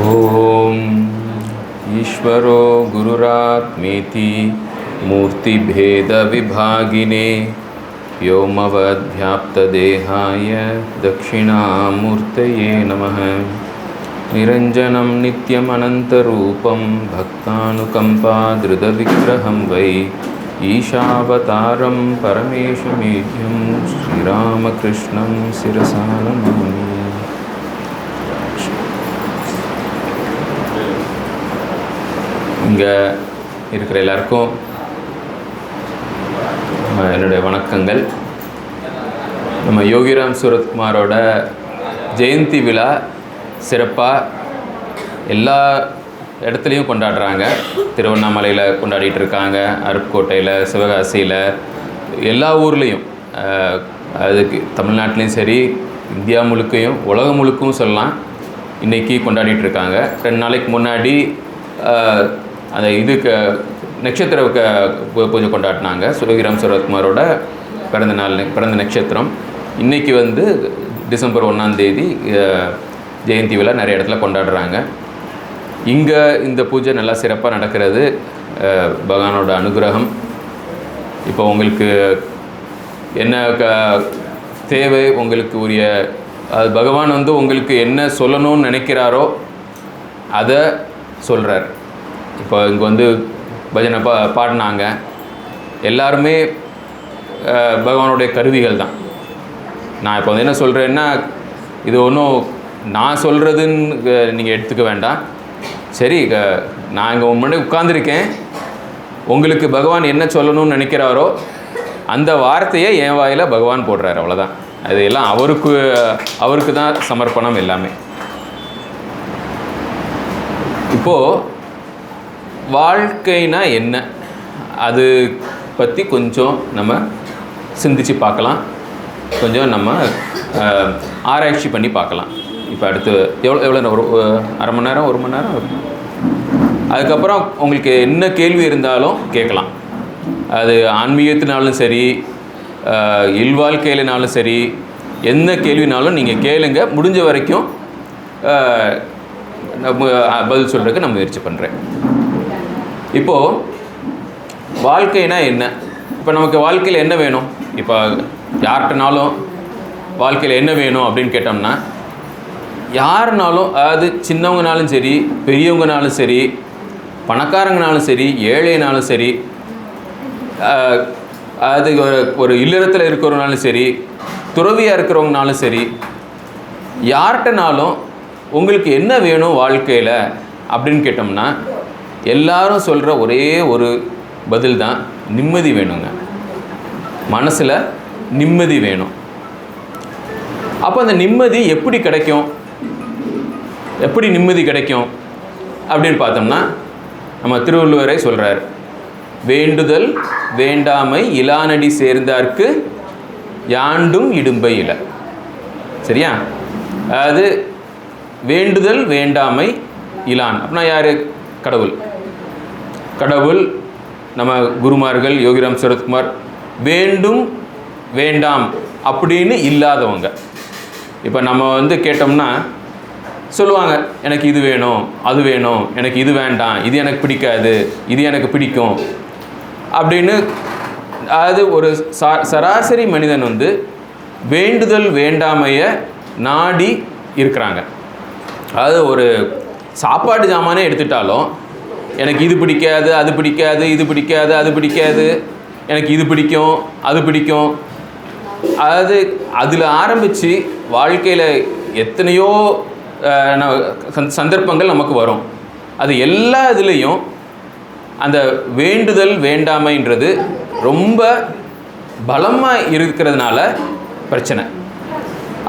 ओम ईश्वरो गुरुरात्मेति मूर्तिभेद विभागिने व्योमवद्व्याप्तदेहाय दक्षिणामूर्तये नमः। निरञ्जनं नित्यमनन्तरूपं भक्तानुकम्पाधृतविग्रहं वै ईशावतारं परमेशमेध्यं श्रीरामकृष्णं शिरसा नमामि। இங்கே இருக்கிற எல்லாருக்கும் என்னுடைய வணக்கங்கள். நம்ம யோகிராம் சூரத்குமாரோட ஜெயந்தி விழா சிறப்பாக எல்லா இடத்துலையும் கொண்டாடுறாங்க. திருவண்ணாமலையில் கொண்டாடிட்டு இருக்காங்க, அருப்புக்கோட்டையில், சிவகாசியில், எல்லா ஊர்லேயும், அதுக்கு தமிழ்நாட்டிலையும் சரி, இந்தியா முழுக்கையும், உலகம் முழுக்கவும் சொல்லலாம், இன்றைக்கி கொண்டாடிட்டுருக்காங்க. 2 நாளைக்கு முன்னாடி அந்த இதுக்கு நட்சத்திர பூஜை கொண்டாடினாங்க. யோகிராம் சூரத்குமாரோட பிறந்த நட்சத்திரம். இன்றைக்கி வந்து டிசம்பர் 1ஆம் தேதி ஜெயந்தி விழா நிறைய இடத்துல கொண்டாடுறாங்க. இங்கே இந்த பூஜை நல்லா சிறப்பாக நடக்கிறது. பகவானோட அனுகிரகம். இப்போ உங்களுக்கு என்ன தேவை, உங்களுக்கு உரிய அது பகவான் வந்து உங்களுக்கு என்ன சொல்லணும்னு நினைக்கிறாரோ அதை சொல்கிறார். இப்போ இங்கே வந்து பஜனை பாடினாங்க. எல்லாருமே பகவானுடைய கருவிகள் தான். நான் இப்போ வந்து என்ன சொல்கிறேன்னா, இது ஒன்றும் நான் சொல்கிறதுன்னு நீங்கள் எடுத்துக்க வேண்டாம். சரி, நான் இங்கே முன்னாடி உட்காந்துருக்கேன், உங்களுக்கு பகவான் என்ன சொல்லணும்னு நினைக்கிறாரோ அந்த வார்த்தையை என் வாயில் பகவான் போடுறாரு, அவ்வளோதான். அது எல்லாம் அவருக்கு தான் சமர்ப்பணம் எல்லாமே. இப்போது வாழ்க்கைனா என்ன, அது பற்றி கொஞ்சம் நம்ம சிந்திச்சு பார்க்கலாம், கொஞ்சம் நம்ம ஆராய்ச்சி பண்ணி பார்க்கலாம். இப்போ அடுத்து எவ்வளோ நேரம், ஒரு அரை மணி நேரம், 1 மணி நேரம். அதுக்கப்புறம் உங்களுக்கு என்ன கேள்வி இருந்தாலும் கேட்கலாம். அது ஆன்மீகத்தினாலும் சரி, இல்வாழ்க்கையினாலும் சரி, என்ன கேள்வினாலும் நீங்கள் கேளுங்க. முடிஞ்ச வரைக்கும் பதில் சொல்கிறதுக்கு நான் முயற்சி பண்ணுறேன். இப்போது வாழ்க்கைனா என்ன, இப்போ நமக்கு வாழ்க்கையில் என்ன வேணும், இப்போ யார்கிட்டனாலும் வாழ்க்கையில் என்ன வேணும் அப்படின்னு கேட்டோம்னா, யாருனாலும், அதாவது சின்னவங்கனாலும் சரி, பெரியவங்கனாலும் சரி, பணக்காரங்கனாலும் சரி, ஏழைனாலும் சரி, அது ஒரு இல்லறத்தில் இருக்கிறவங்கனாலும் சரி, துறவியாக இருக்கிறவங்கனாலும் சரி, யார்கிட்டனாலும் உங்களுக்கு என்ன வேணும் வாழ்க்கையில் அப்படின்னு கேட்டோம்னா, எல்லாரும் சொல்கிற ஒரே ஒரு பதில் தான், நிம்மதி வேணுங்க. மனசில் நிம்மதி வேணும். அப்போ அந்த நிம்மதி எப்படி கிடைக்கும், எப்படி நிம்மதி கிடைக்கும் அப்படின்னு பார்த்தோம்னா, நம்ம திருவள்ளுவரை சொல்கிறார், வேண்டுதல் வேண்டாமை இலானடி சேர்ந்தார்க்கு யாண்டும் இடும்பை இல. சரியா? அதாவது வேண்டுதல் வேண்டாமை இலான் அப்படின்னா யார்? கடவுள். கடவுள், நம்ம குருமார்கள், யோகிராம் சூரத்குமார், வேண்டும் வேண்டாம் அப்படின்னு இல்லாதவங்க. இப்போ நம்ம வந்து கேட்டோம்னா சொல்லுவாங்க, எனக்கு இது வேணும், அது வேணும், எனக்கு இது வேண்டாம், இது எனக்கு பிடிக்காது, இது எனக்கு பிடிக்கும் அப்படின்னு. அதாவது ஒரு சராசரி மனிதன் வந்து வேண்டுதல் வேண்டாமையை நாடி இருக்கிறாங்க. அதாவது ஒரு சாப்பாடு ஜாமானே எடுத்துட்டாலும், எனக்கு இது பிடிக்காது, அது பிடிக்காது, இது பிடிக்காது, அது பிடிக்காது, எனக்கு இது பிடிக்கும், அது பிடிக்கும். அதாவது அதில் ஆரம்பித்து வாழ்க்கையில் எத்தனையோ சந்தர்ப்பங்கள் நமக்கு வரும். அது எல்லா இதுலேயும் அந்த வேண்டுதல் வேண்டாமைன்றது ரொம்ப பலமாக இருக்கிறதுனால பிரச்சனை.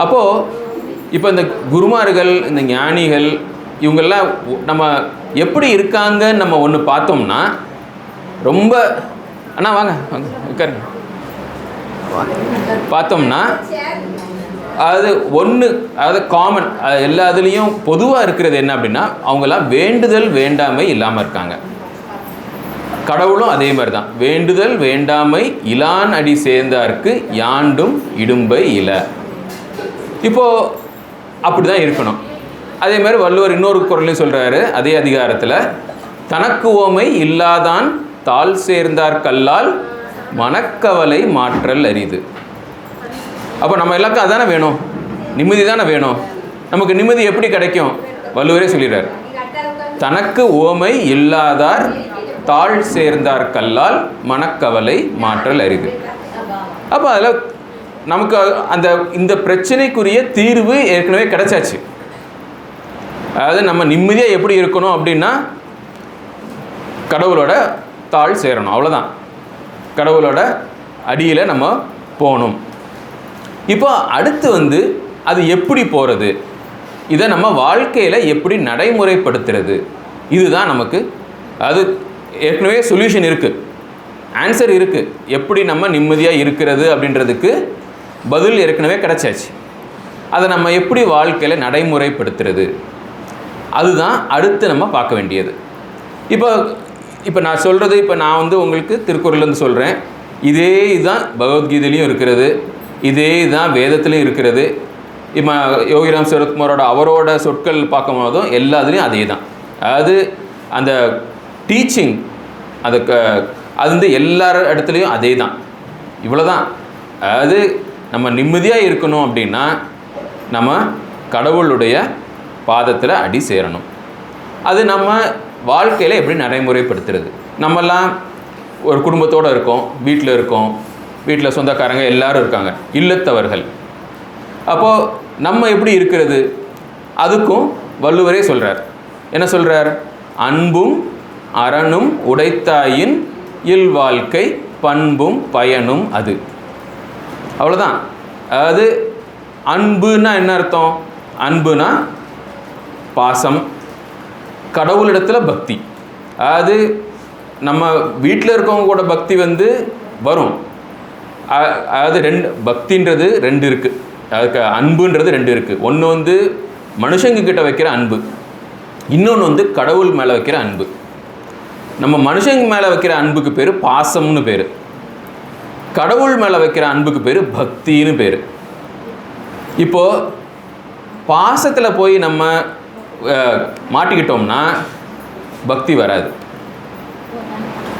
அப்போது இப்போ இந்த குருமார்கள், இந்த ஞானிகள், இவங்கெல்லாம் நம்ம எப்படி இருக்காங்கன்னு நம்ம ஒன்று பார்த்தோம்னா, ரொம்ப அண்ணா வாங்க வாங்க உட்காருங்க, பார்த்தோம்னா அது ஒன்று, அதாவது காமன், எல்லா இதுலேயும் பொதுவாக இருக்கிறது என்ன அப்படின்னா, அவங்கெல்லாம் வேண்டுதல் வேண்டாமை இல்லாமல் இருக்காங்க. கடவுளும் அதே மாதிரி தான், வேண்டுதல் வேண்டாமை இலான் அடி சேர்ந்தார்க்கு யாண்டும் இடும்பை இல. இப்போது அப்படி தான் இருக்கணும். அதே மாதிரி வள்ளுவர் இன்னொரு குறளையும் சொல்கிறாரு அதே அதிகாரத்தில், தனக்கு ஓமை இல்லாதான் தாழ் சேர்ந்தார் கல்லால் மனக்கவலை மாற்றல் அரிது. அப்போ நம்ம எல்லாருக்கும் அதானே வேணும், நிம்மதி தானே வேணும். நமக்கு நிம்மதி எப்படி கிடைக்கும்? வள்ளுவரே சொல்லிடுறார், தனக்கு ஓமை இல்லாதார் தாழ் சேர்ந்தார் கல்லால் மனக்கவலை மாற்றல் அரிது. அப்போ அதில் நமக்கு இந்த பிரச்சனைக்குரிய தீர்வு ஏற்கனவே கிடைச்சாச்சு. அதாவது நம்ம நிம்மதியாக எப்படி இருக்கணும் அப்படின்னா கடவுளோட தாழ் சேரணும், அவ்வளோதான். கடவுளோட அடியில் நம்ம போகணும். இப்போ அடுத்து அது எப்படி போகிறது, இதை நம்ம வாழ்க்கையில் எப்படி நடைமுறைப்படுத்துறது, இதுதான் நமக்கு. அது ஏற்கனவே சொல்யூஷன் இருக்குது, ஆன்சர் இருக்குது. எப்படி நம்ம நிம்மதியாக இருக்கிறது அப்படின்றதுக்கு பதில் ஏற்கனவே கிடைச்சாச்சு. அதை நம்ம எப்படி வாழ்க்கையில் நடைமுறைப்படுத்துறது, அதுதான் அடுத்து நம்ம பார்க்க வேண்டியது. இப்போ நான் சொல்கிறது, இப்போ நான் உங்களுக்கு திருக்குறள்லேருந்து சொல்கிறேன். இதே இதுதான் பகவத்கீதையிலையும் இருக்கிறது, இதே தான் வேதத்துலேயும் இருக்கிறது. இப்போ யோகிராம் சரத்குமாரோட அவரோட சொற்கள் பார்க்கும்போதும் எல்லாத்துலேயும் அதே தான். அதாவது அந்த டீச்சிங் அது எல்லார் இடத்துலையும் அதே தான். இவ்வளோ தான். அதாவது நம்ம நிம்மதியாக இருக்கணும் அப்படின்னா நம்ம கடவுளுடைய பாதத்தில் அடி சேரணும். அது நம்ம வாழ்க்கையில் எப்படி நடைமுறைப்படுத்துறது? நம்மெல்லாம் ஒரு குடும்பத்தோடு இருக்கோம், வீட்டில் இருக்கோம், வீட்டில் சொந்தக்காரங்க எல்லோரும் இருக்காங்க, இல்லத்தவர்கள். அப்போது நம்ம எப்படி இருக்கிறது? அதுக்கும் வள்ளுவரே சொல்கிறார். என்ன சொல்கிறார்? அன்பும் அறனும் உடைத்தாயின் இல்வாழ்க்கை பண்பும் பயனும் அது. அவ்வளோதான். அதாவது அன்புனா என்ன அர்த்தம்? அன்புனா பாசம், கடவுளிடத்தில் பக்தி. அதாவது நம்ம வீட்டில் இருக்கவங்க கூட பக்தி வரும். அதாவது பக்தின்றது ரெண்டு இருக்குது, அதுக்கு அன்புன்றது ரெண்டு இருக்குது. ஒன்று மனுஷங்க கிட்ட வைக்கிற அன்பு, இன்னொன்று கடவுள் மேலே வைக்கிற அன்பு. நம்ம மனுஷங்க மேலே வைக்கிற அன்புக்கு பேர் பாசம்னு பேர், கடவுள் மேலே வைக்கிற அன்புக்கு பேர் பக்தின்னு பேர். இப்போது பாசத்தில் போய் நம்ம மாட்டிக்கிட்டோம்னா பக்தி வராது.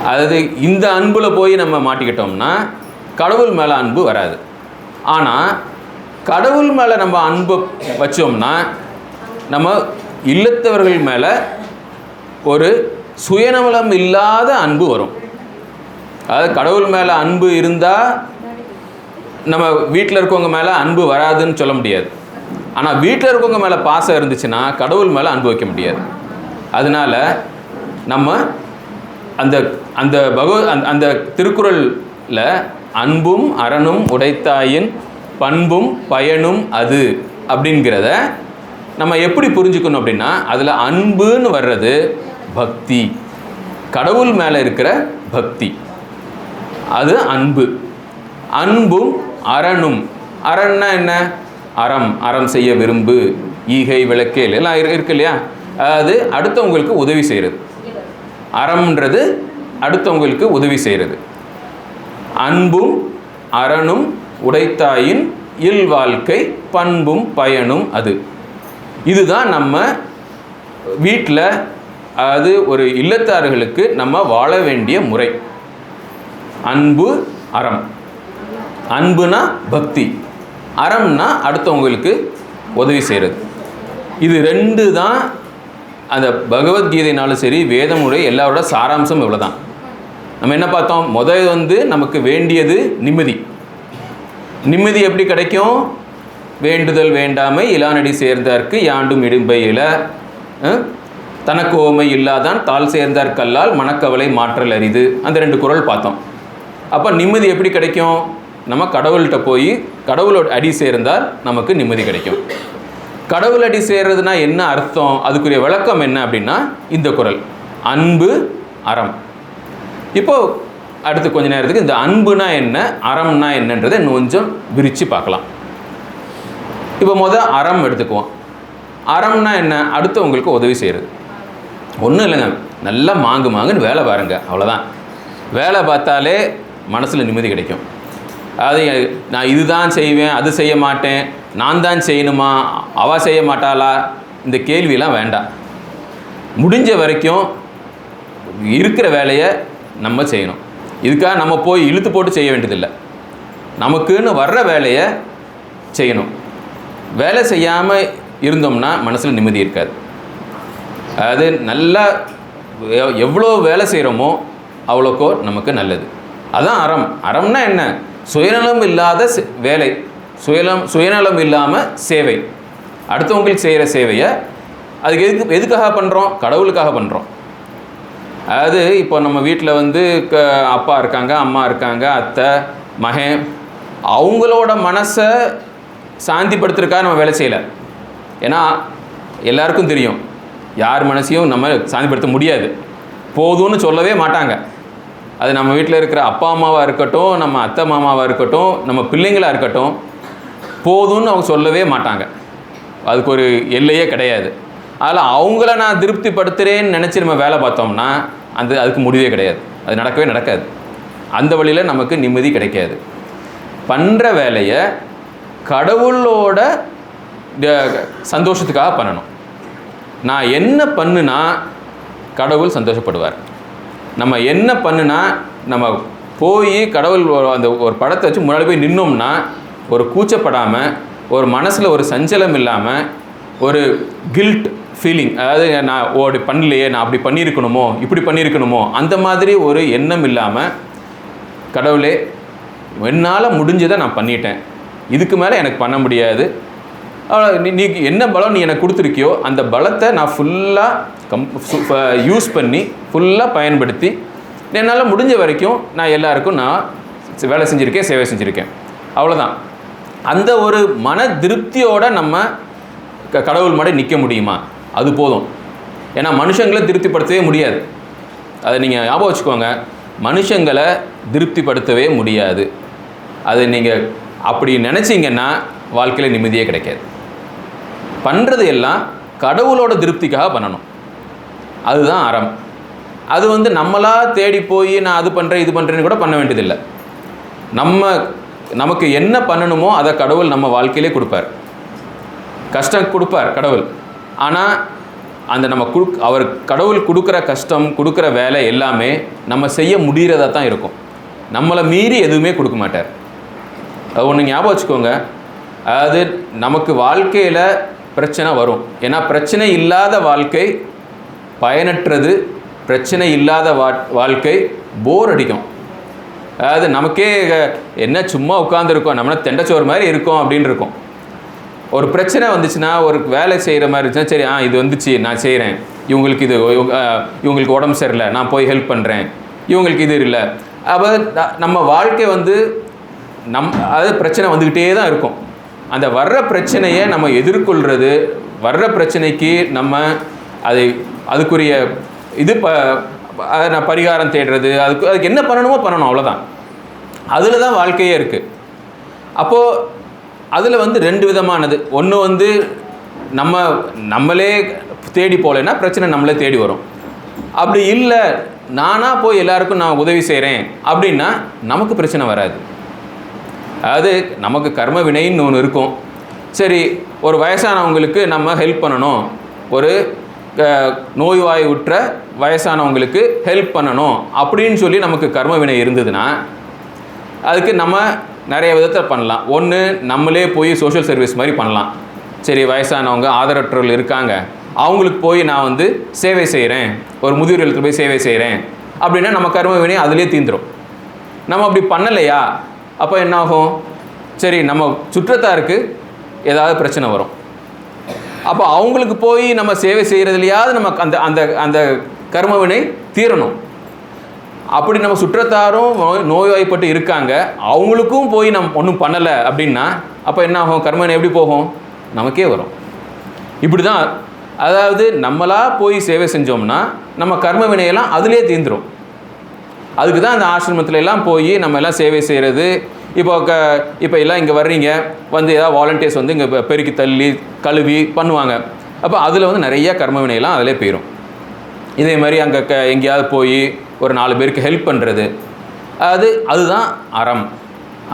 அதாவது இந்த அன்பில் போய் நம்ம மாட்டிக்கிட்டோம்னா கடவுள் மேலே அன்பு வராது. ஆனால் கடவுள் மேலே நம்ம அன்பு வச்சோம்னா நம்ம இல்லத்தவர்கள் மேலே ஒரு சுயநலம் இல்லாத அன்பு வரும். அதாவது கடவுள் மேலே அன்பு இருந்தால் நம்ம வீட்டில் இருக்கவங்க மேலே அன்பு வராதுன்னு சொல்ல முடியாது. ஆனால் வீட்டில் இருக்கவங்க மேலே பாசம் இருந்துச்சுன்னா கடவுள் மேலே அன்பு வைக்க முடியாது. அதனால் நம்ம அந்த திருக்குறளில் அன்பும் அறனும் உடைத்தாயின் பண்பும் பயனும் அது அப்படிங்கிறத நம்ம எப்படி புரிஞ்சுக்கணும் அப்படின்னா, அதில் அன்புன்னு வர்றது பக்தி, கடவுள் மேலே இருக்கிற பக்தி, அது அன்பு. அன்பும் அறனும், அறன்னா என்ன? அறம் செய்ய விரும்பு, ஈகை விளக்கேல் எல்லாம் இருக்கு இல்லையா? அதாவது அடுத்தவங்களுக்கு உதவி செய்கிறது. அறம்ன்றது அடுத்தவங்களுக்கு உதவி செய்கிறது. அன்பும் அறனும் உடைத்தாயின் இல்வாழ்க்கை பண்பும் பயனும் அது. இதுதான் நம்ம வீட்டில், அதாவது ஒரு இல்லத்தார்களுக்கு நம்ம வாழ வேண்டிய முறை. அன்பு அறம். அன்புனா பக்தி, அறம்னா அடுத்தவங்களுக்கு உதவி செய்கிறது. இது ரெண்டு தான் அந்த பகவத்கீதைனாலும் சரி வேதமுறை எல்லாரோட சாராம்சம் இவ்வளோ தான். நம்ம என்ன பார்த்தோம்? முதல் நமக்கு வேண்டியது நிம்மதி. நிம்மதி எப்படி கிடைக்கும்? வேண்டுதல் வேண்டாமை இலானடி சேர்ந்தார்க்கு யாண்டும் இடும்பையில தனக்கு ஓமை இல்லாதான் தாழ் சேர்ந்தார் கல்லால் மனக்கவலை மாற்றல் அரிது. அந்த ரெண்டு குறள் பார்த்தோம். அப்போ நிம்மதி எப்படி கிடைக்கும்? நம்ம கடவுள்கிட்ட போய் கடவுளோட அடி சேர்ந்தால் நமக்கு நிம்மதி கிடைக்கும். கடவுள் அடி சேர்றதுனா என்ன அர்த்தம்? அதுக்குரிய விளக்கம் என்ன அப்படின்னா இந்த குறள், அன்பு அறம். இப்போது அடுத்து கொஞ்ச நேரத்துக்கு இந்த அன்புனா என்ன, அறம்னா என்னன்றதை இன்னும் கொஞ்சம் விரித்து பார்க்கலாம். இப்போ அறம் எடுத்துக்குவோம். அறம்னா என்ன? அடுத்தவங்களுக்கு உதவி செய்கிறது. ஒன்றும் இல்லைங்க, நல்லா மாங்குன்னு வேலை பாருங்க, அவ்வளோதான். வேலை பார்த்தாலே மனசில் நிம்மதி கிடைக்கும். அதாவது நான் இதுதான் செய்வேன், அது செய்ய மாட்டேன், நான் தான் செய்யணுமா, அவள் செய்ய மாட்டாளா, இந்த கேள்வியெல்லாம் வேண்டாம். முடிஞ்ச வரைக்கும் இருக்கிற வேலையை நம்ம செய்யணும். இதுக்காக நம்ம போய் இழுத்து போட்டு செய்ய வேண்டியதில்லை. நமக்குன்னு வர்ற வேலையை செய்யணும். வேலை செய்யாமல் இருந்தோம்னா மனசில் நிம்மதி இருக்காது. அது நல்லா எவ்வளோ வேலை செய்கிறோமோ அவ்வளோக்கோ நமக்கு நல்லது. அதுதான் அறம். அறம்னா என்ன? சுயநலம் இல்லாத வேலை, சுயநலம் இல்லாமல் சேவை, அடுத்தவங்களுக்கு செய்கிற சேவையை. அதுக்கு எதுக்காக பண்ணுறோம்? கடவுளுக்காக பண்ணுறோம். அதாவது இப்போ நம்ம வீட்டில் வந்து அப்பா இருக்காங்க, அம்மா இருக்காங்க, அத்தை, மகன், அவங்களோட மனசை சாந்திப்படுத்துறதுக்காக நம்ம வேலை செய்யலை. ஏன்னா எல்லாருக்கும் தெரியும் யார் மனசையும் நம்ம சாந்திப்படுத்த முடியாது, போதும்னு சொல்லவே மாட்டாங்க. அது நம்ம வீட்டில் இருக்கிற அப்பா அம்மாவாக இருக்கட்டும், நம்ம அத்தை மாமாவாக இருக்கட்டும், நம்ம பிள்ளைங்களாக இருக்கட்டும், போதும்னு அவங்க சொல்லவே மாட்டாங்க. அதுக்கு ஒரு எல்லையே கிடையாது. அதில் அவங்கள நான் திருப்திப்படுத்துகிறேன்னு நினச்சி நம்ம வேலை பார்த்தோம்னா அதுக்கு முடிவே கிடையாது. அது நடக்கவே நடக்காது. அந்த வழியில் நமக்கு நிம்மதி கிடைக்காது. பண்ணுற வேலையை கடவுளோட சந்தோஷத்துக்காக பண்ணணும். நான் என்ன பண்ணுனா கடவுள் சந்தோஷப்படுவார். நம்ம என்ன பண்ணுனா, நம்ம போய் கடவுள் அந்த ஒரு படத்தை வச்சு முன்னாடி போய் நின்னோம்னா ஒரு கூச்சப்படாமல், ஒரு மனசில் ஒரு சஞ்சலம் இல்லாமல், ஒரு கில்ட் ஃபீலிங், அதாவது நான் அப்படி பண்ணலையே, நான் அப்படி பண்ணியிருக்கணுமோ, இப்படி பண்ணியிருக்கணுமோ, அந்த மாதிரி ஒரு எண்ணம் இல்லாமல், கடவுளே என்னால் முடிஞ்சதை நான் பண்ணிட்டேன், இதுக்கு மேலே எனக்கு பண்ண முடியாது, நீ என்ன பலம் நீ எனக்கு கொடுத்துருக்கியோ அந்த பலத்தை நான் ஃபுல்லாக யூஸ் பண்ணி ஃபுல்லாக பயன்படுத்தி என்னால் முடிஞ்ச வரைக்கும் நான் எல்லாருக்கும் நான் வேலை செஞ்சுருக்கேன், சேவை செஞ்சுருக்கேன், அவ்வளோதான். அந்த ஒரு மன திருப்தியோடு நம்ம கடவுள் மாதிரி நிற்க முடியுமா? அது போதும். ஏன்னா மனுஷங்களை திருப்திப்படுத்தவே முடியாது. அதை நீங்கள் ஞாபகம் வச்சுக்கோங்க. மனுஷங்களை திருப்திப்படுத்தவே முடியாது. அது நீங்கள் அப்படி நினச்சிங்கன்னா வாழ்க்கையில் நிம்மதியே கிடைக்காது. பண்ணுறது எல்லாம் கடவுளோட திருப்திக்காக பண்ணணும். அதுதான் அறம். அது வந்து நம்மளாக தேடி போய் நான் அது பண்ணுறேன் இது பண்ணுறேன்னு கூட பண்ண வேண்டியதில்லை. நமக்கு என்ன பண்ணணுமோ அதை கடவுள் நம்ம வாழ்க்கையிலே கொடுப்பார். கஷ்டம் கொடுப்பார் கடவுள். ஆனால் அந்த அவர் கடவுள் கொடுக்குற கஷ்டம், கொடுக்குற வேலை எல்லாமே நம்ம செய்ய முடிகிறதா தான் இருக்கும். நம்மளை மீறி எதுவுமே கொடுக்க மாட்டார். அது ஒன்று ஞாபகம் வச்சுக்கோங்க. அதாவது நமக்கு வாழ்க்கையில் பிரச்சனை வரும். ஏன்னா பிரச்சனை இல்லாத வாழ்க்கை பயனற்றது, பிரச்சனை இல்லாத வாழ்க்கை போர் அடிக்கும். அதாவது நமக்கே என்ன சும்மா உட்காந்துருக்கோம், நம்மளை தெண்டச்சோறு மாதிரி இருக்கோம் அப்படின்னு இருக்கும். ஒரு பிரச்சனை வந்துச்சுன்னா, ஒரு வேலை செய்கிற மாதிரி இருந்துச்சுன்னா, சரி இது வந்துச்சு நான் செய்கிறேன், இவங்களுக்கு உடம்பு சரியில்லை நான் போய் ஹெல்ப் பண்ணுறேன், இவங்களுக்கு இது இல்லை. அப்போ நம்ம வாழ்க்கை வந்து அது பிரச்சனை வந்துக்கிட்டே தான் இருக்கும். அந்த வர்ற பிரச்சனையை நம்ம எதிர்கொள்கிறது, வர்ற பிரச்சனைக்கு நம்ம அதுக்குரிய நான் பரிகாரம் தேடுறது, அதுக்கு என்ன பண்ணணுமோ பண்ணணும், அவ்வளோதான். அதில் தான் வாழ்க்கையே இருக்குது. அப்போது அதில் வந்து ரெண்டு விதமானது. ஒன்று வந்து நம்மளே தேடி போகலைன்னா பிரச்சனை நம்மளே தேடி வரும். அப்படி இல்லை, நானாக போய் எல்லாருக்கும் நான் உதவி செய்கிறேன் அப்படின்னா நமக்கு பிரச்சனை வராது. அதாவது நமக்கு கர்ம வினைன்னு ஒன்று இருக்கும். சரி, ஒரு வயசானவங்களுக்கு நம்ம ஹெல்ப் பண்ணணும், ஒரு நோய்வாயுற்ற வயசானவங்களுக்கு ஹெல்ப் பண்ணணும் அப்படின்னு சொல்லி நமக்கு கர்ம வினை இருந்ததுன்னா அதுக்கு நம்ம நிறைய விதத்தில் பண்ணலாம். ஒன்று, நம்மளே போய் சோஷியல் சர்வீஸ் மாதிரி பண்ணலாம். சரி, வயசானவங்க ஆதரவற்றவர்கள் இருக்காங்க, அவங்களுக்கு போய் நான் வந்து சேவை செய்கிறேன், ஒரு முதியோர் இல்லத்தில் போய் சேவை செய்கிறேன் அப்படின்னா நம்ம கர்ம வினை அதிலே தீந்துடும். நம்ம அப்படி பண்ணலையா, அப்போ என்ன ஆகும்? சரி, நம்ம சுற்றத்தாருக்கு ஏதாவது பிரச்சனை வரும். அப்போ அவங்களுக்கு போய் நம்ம சேவை செய்கிறதுலையாவது நமக்கு அந்த அந்த அந்த கர்மவினை தீரணும். அப்படி நம்ம சுற்றத்தாரும் நோய்வாய்ப்பட்டு இருக்காங்க, அவங்களுக்கும் போய் நம்ம ஒன்றும் பண்ணலை அப்படின்னா அப்போ என்ன ஆகும்? கர்மவினை எப்படி போகும்? நமக்கே வரும். இப்படி தான். அதாவது நம்மளாக போய் சேவை செஞ்சோம்னா நம்ம கர்ம வினையெல்லாம் அதிலே தீந்துடும். அதுக்கு தான் அந்த ஆசிரமத்தில் எல்லாம் போய் நம்ம எல்லாம் சேவை செய்கிறது. இப்போ எல்லாம் இங்கே வர்றீங்க, வந்து ஏதாவது வாலண்டியர்ஸ் வந்து இங்கே பெருக்கி தள்ளி கழுவி பண்ணுவாங்க. அப்போ அதில் வந்து நிறையா கர்ம வினையெல்லாம் அதிலே போயிடும். இதே மாதிரி அங்கே எங்கேயாவது போய் ஒரு 4 பேருக்கு ஹெல்ப் பண்ணுறது, அதுதான் அறம்.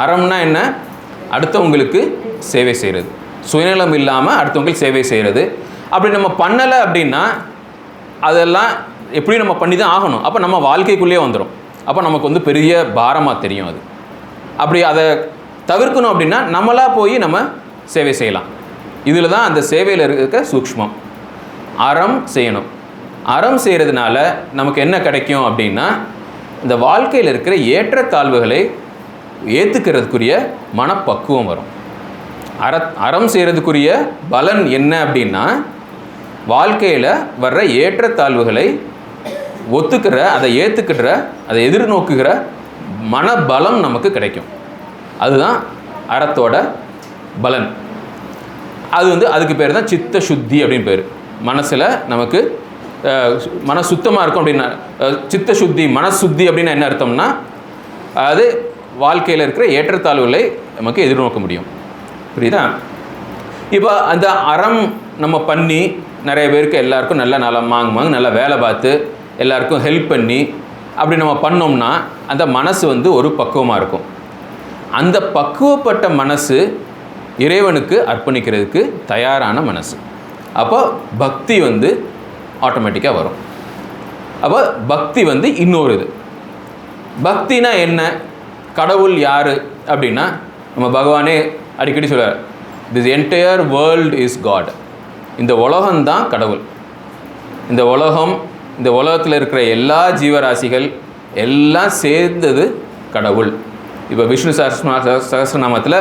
அறம்னா என்ன? அடுத்தவங்களுக்கு சேவை செய்கிறது. சுயநலம் இல்லாமல் அடுத்தவங்களுக்கு சேவை செய்கிறது. அப்படி நம்ம பண்ணலை அப்படின்னா அதெல்லாம் எப்படி நம்ம பண்ணி தான் ஆகணும். அப்போ நம்ம வாழ்க்கைக்குள்ளேயே வந்துடும். அப்போ நமக்கு வந்து பெரிய பாரமாக தெரியும் அது. அப்படி அதை தவிர்க்கணும் அப்படின்னா நம்மளாக போய் நம்ம சேவை செய்யலாம். இதில் தான் அந்த சேவையில் இருக்க சூக்ஷ்மம். அறம் செய்யணும். அறம் செய்கிறதுனால நமக்கு என்ன கிடைக்கும் அப்படின்னா இந்த வாழ்க்கையில் இருக்கிற ஏற்றத்தாழ்வுகளை ஏற்றுக்கிறதுக்குரிய மனப்பக்குவம் வரும். அறம் செய்கிறதுக்குரிய பலன் என்ன அப்படின்னா வாழ்க்கையில் வர்ற ஏற்றத்தாழ்வுகளை ஒத்துக்கிற, அதை ஏற்றுக்கிற, அதை எதிர்நோக்குகிற மனபலம் நமக்கு கிடைக்கும். அதுதான் அறத்தோட பலன். அது வந்து அதுக்கு பேர் தான் சித்த சுத்தி அப்படின்னு பேர். மனசில் நமக்கு மன சுத்தமாக இருக்கும் அப்படின்னா சித்த சுத்தி, மனசுத்தி அப்படின்னு என்ன அர்த்தம்னா அது வாழ்க்கையில் இருக்கிற ஏற்றத்தாழ்வுகளை நமக்கு எதிர்நோக்க முடியும். புரியுதா? இப்போ அந்த அறம் நம்ம பண்ணி நிறைய பேருக்கு எல்லாருக்கும் நல்லா மாங்க நல்லா வேலை பார்த்து எல்லாருக்கும் ஹெல்ப் பண்ணி அப்படி நம்ம பண்ணோம்னா அந்த மனசு வந்து ஒரு பக்குவமாக இருக்கும். அந்த பக்குவப்பட்ட மனசு இறைவனுக்கு அர்ப்பணிக்கிறதுக்கு தயாரான மனசு. அப்போ பக்தி வந்து ஆட்டோமேட்டிக்காக வரும். அப்போ பக்தி வந்து இன்னொரு இது. பக்தினா என்ன? கடவுள் யார் அப்படின்னா நம்ம பகவானே அடிக்கடி சொல்கிறார், this entire world is God. இந்த உலகம்தான் கடவுள். இந்த உலகத்தில் இருக்கிற எல்லா ஜீவராசிகள் எல்லாம் சேர்ந்தது கடவுள். இப்போ விஷ்ணு சகஸ்ரநாமத்தில்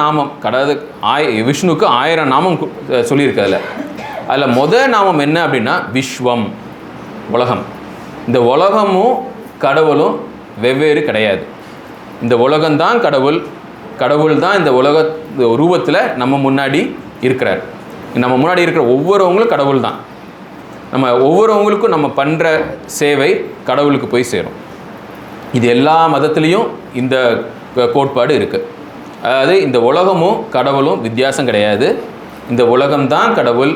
நாமம் கடவுள் விஷ்ணுவுக்கு 1000 நாமம் சொல்லியிருக்காதுல. அதில் நாமம் என்ன அப்படின்னா விஸ்வம், உலகம். இந்த உலகமும் கடவுளும் வெவ்வேறு கிடையாது. இந்த உலகம்தான் கடவுள், கடவுள் தான் இந்த ரூபத்தில் நம்ம முன்னாடி இருக்கிறார். நம்ம முன்னாடி இருக்கிற ஒவ்வொருவங்களும் கடவுள் தான். நம்ம ஒவ்வொருவங்களுக்கும் நம்ம பண்ணுற சேவை கடவுளுக்கு போய் சேரும். இது எல்லா மதத்துலேயும் இந்த கோட்பாடு இருக்குது. அதாவது இந்த உலகமும் கடவுளும் வித்தியாசம் கிடையாது. இந்த உலகம்தான் கடவுள்,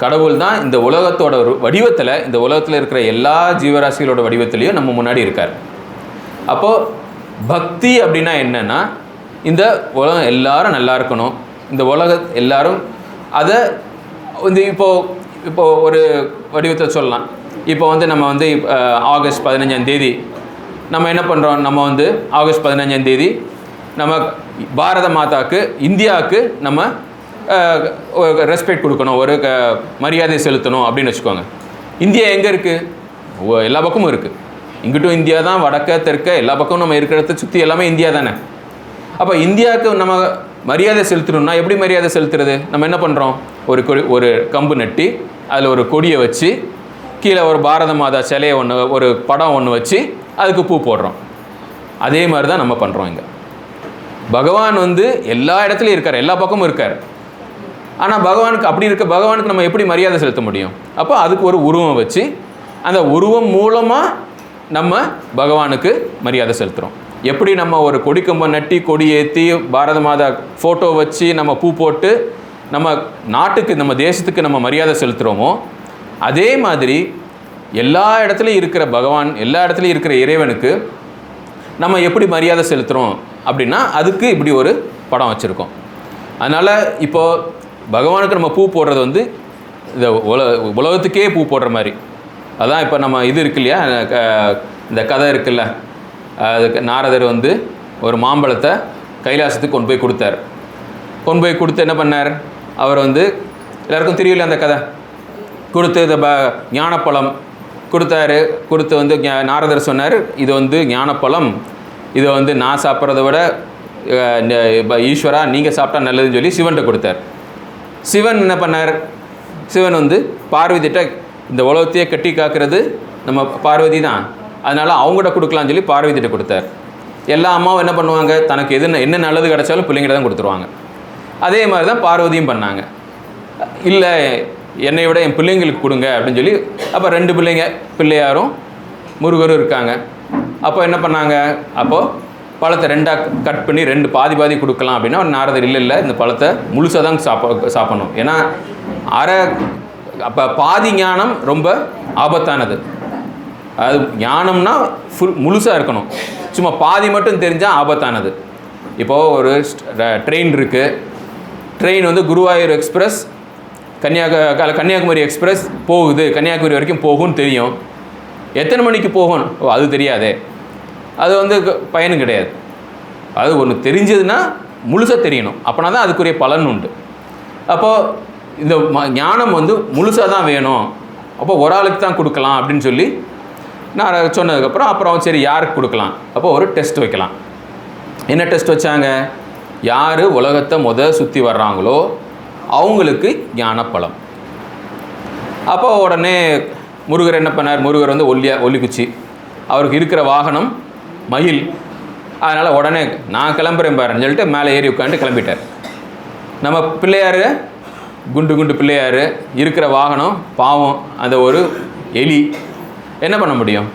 கடவுள் தான் இந்த உலகத்தோட வடிவத்தில், இந்த உலகத்தில் இருக்கிற எல்லா ஜீவராசிகளோட வடிவத்திலையும் நம்ம முன்னாடி இருக்கார். அப்போது பக்தி அப்படின்னா என்னென்னா இந்த உலகம் எல்லாரும் நல்லா இருக்கணும், இந்த எல்லாரும் அதை வந்து இப்போது ஒரு வடிவத்தை சொல்லலாம். இப்போ வந்து நம்ம வந்து ஆகஸ்ட் 15 நம்ம என்ன பண்ணுறோம், நம்ம வந்து ஆகஸ்ட் 15 நம்ம பாரத மாதாவுக்கு, இந்தியாவுக்கு நம்ம ரெஸ்பெக்ட் கொடுக்கணும், ஒரு மரியாதை செலுத்தணும் அப்படின்னு வச்சுக்கோங்க. இந்தியா எங்கே இருக்குது? எல்லா பக்கமும் இருக்குது. இங்கிட்டும் இந்தியா தான், வடக்க தெற்க எல்லா பக்கமும் நம்ம இருக்கிறத சுற்றி எல்லாமே இந்தியா தானே. அப்போ இந்தியாவுக்கு நம்ம மரியாதை செலுத்தணும்னா எப்படி மரியாதை செலுத்துறது? நம்ம என்ன பண்ணுறோம், ஒரு கம்பு நட்டி அதில் ஒரு கொடியை வச்சு கீழே ஒரு பாரத மாதா சிலையை ஒரு படம் ஒன்று வச்சு அதுக்கு பூ போடுறோம். அதே மாதிரி தான் நம்ம பண்ணுறோம். இங்கே பகவான் வந்து எல்லா இடத்துலையும் இருக்கார், எல்லா பக்கமும் இருக்கார். ஆனால் பகவானுக்கு நம்ம எப்படி மரியாதை செலுத்த முடியும்? அப்போ அதுக்கு ஒரு உருவம் வச்சு அந்த உருவம் மூலமாக நம்ம பகவானுக்கு மரியாதை செலுத்துகிறோம். எப்படி நம்ம ஒரு கொடிக்கம்பை நட்டி கொடி ஏற்றி பாரத மாதா ஃபோட்டோ வச்சு நம்ம பூ போட்டு நம்ம நாட்டுக்கு, நம்ம தேசத்துக்கு நம்ம மரியாதை செலுத்துகிறோமோ, அதே மாதிரி எல்லா இடத்துலையும் இருக்கிற பகவான், எல்லா இடத்துலையும் இருக்கிற இறைவனுக்கு நம்ம எப்படி மரியாதை செலுத்துகிறோம் அப்படின்னா அதுக்கு இப்படி ஒரு படம் வச்சுருக்கோம். அதனால் இப்போது பகவானுக்கு நம்ம பூ போடுறது வந்து இந்த உலகத்துக்கே பூ போடுற மாதிரி. அதான் இப்போ நம்ம இது இருக்கு இல்லையா, இந்த கதை இருக்குல்ல, அதுக்கு நாரதர் வந்து ஒரு மாம்பழத்தை கைலாசத்துக்கு கொண்டு போய் கொடுத்தார். கொண்டு போய் கொடுத்து என்ன பண்ணார், அவர் வந்து எல்லாருக்கும் தெரியல அந்த கதை, கொடுத்து இந்த ஞானப்பழம் கொடுத்தாரு. கொடுத்து வந்து நாரதர் சொன்னார், இது வந்து ஞானப்பழம், இதை வந்து நான் சாப்பிட்றத விட ஈஸ்வரா நீங்கள் சாப்பிட்டா நல்லதுன்னு சொல்லி சிவன்கிட்ட கொடுத்தார். சிவன் என்ன பண்ணார், சிவன் வந்து பார்வதிட்ட இந்த உலகத்தையே கட்டி காக்கிறது நம்ம பார்வதி தான், அதனால் அவங்ககிட்ட கொடுக்கலான்னு சொல்லி பார்வதிட்ட கொடுத்தார். எல்லா அம்மாவும் என்ன பண்ணுவாங்க, தனக்கு என்ன நல்லது கிடைச்சாலும் பிள்ளைங்கிட்ட தான் கொடுத்துருவாங்க. அதே மாதிரி தான் பார்வதியும் பண்ணாங்க. இல்லை என்னை விட என் பிள்ளைங்களுக்கு கொடுங்க அப்படின்னு சொல்லி, அப்போ 2 பிள்ளைங்க, பிள்ளையாரும் முருகரும் இருக்காங்க. அப்போ என்ன பண்ணாங்க, அப்போது பழத்தை 2ஆக கட் பண்ணி 2 பாதி கொடுக்கலாம் அப்படின்னா நாரதர் இல்லை இந்த பழத்தை முழுசாக தான் சாப்பிடணும். ஏன்னா அப்போ பாதி ஞானம் ரொம்ப ஆபத்தானது. அது ஞானம்னா முழுசாக இருக்கணும், சும்மா பாதி மட்டும் தெரிஞ்சால் ஆபத்தானது. இப்போது ஒரு ட்ரெயின் இருக்குது, ட்ரெயின் வந்து குருவாயூர் எக்ஸ்பிரஸ் கன்னியாகுமரி எக்ஸ்பிரஸ் போகுது, கன்னியாகுமரி வரைக்கும் போகும்னு தெரியும். எத்தனை மணிக்கு போகும் அது தெரியாதே, அது வந்து பயனும் கிடையாது. அது ஒன்று தெரிஞ்சதுன்னா முழுசாக தெரியணும், அப்போனா தான் அதுக்குரிய பலன் உண்டு. அப்போது இந்த ஞானம் வந்து முழுசாக தான் வேணும், அப்போ ஒரு ஆளுக்கு தான் கொடுக்கலாம் அப்படின்னு சொல்லி நான் சொன்னதுக்கப்புறம் அப்புறம் சரி யாருக்கு கொடுக்கலாம், அப்போ ஒரு டெஸ்ட் வைக்கலாம். என்ன டெஸ்ட் வச்சாங்க? யார் உலகத்தை சுற்றி வர்றாங்களோ அவங்களுக்கு ஞானப்பழம். அப்போ உடனே முருகர் என்ன பண்ணார்? முருகர் வந்து ஒல்லி குச்சி, அவருக்கு இருக்கிற வாகனம் மயில். அதனால் உடனே நான் கிளம்புறேன் பாருன்னு சொல்லிட்டு மேலே ஏறி உட்காந்து கிளம்பிட்டார். நம்ம பிள்ளையார் குண்டு பிள்ளையார் இருக்கிற வாகனம் பாவம் அந்த ஒரு எலி. என்ன பண்ண முடியும்?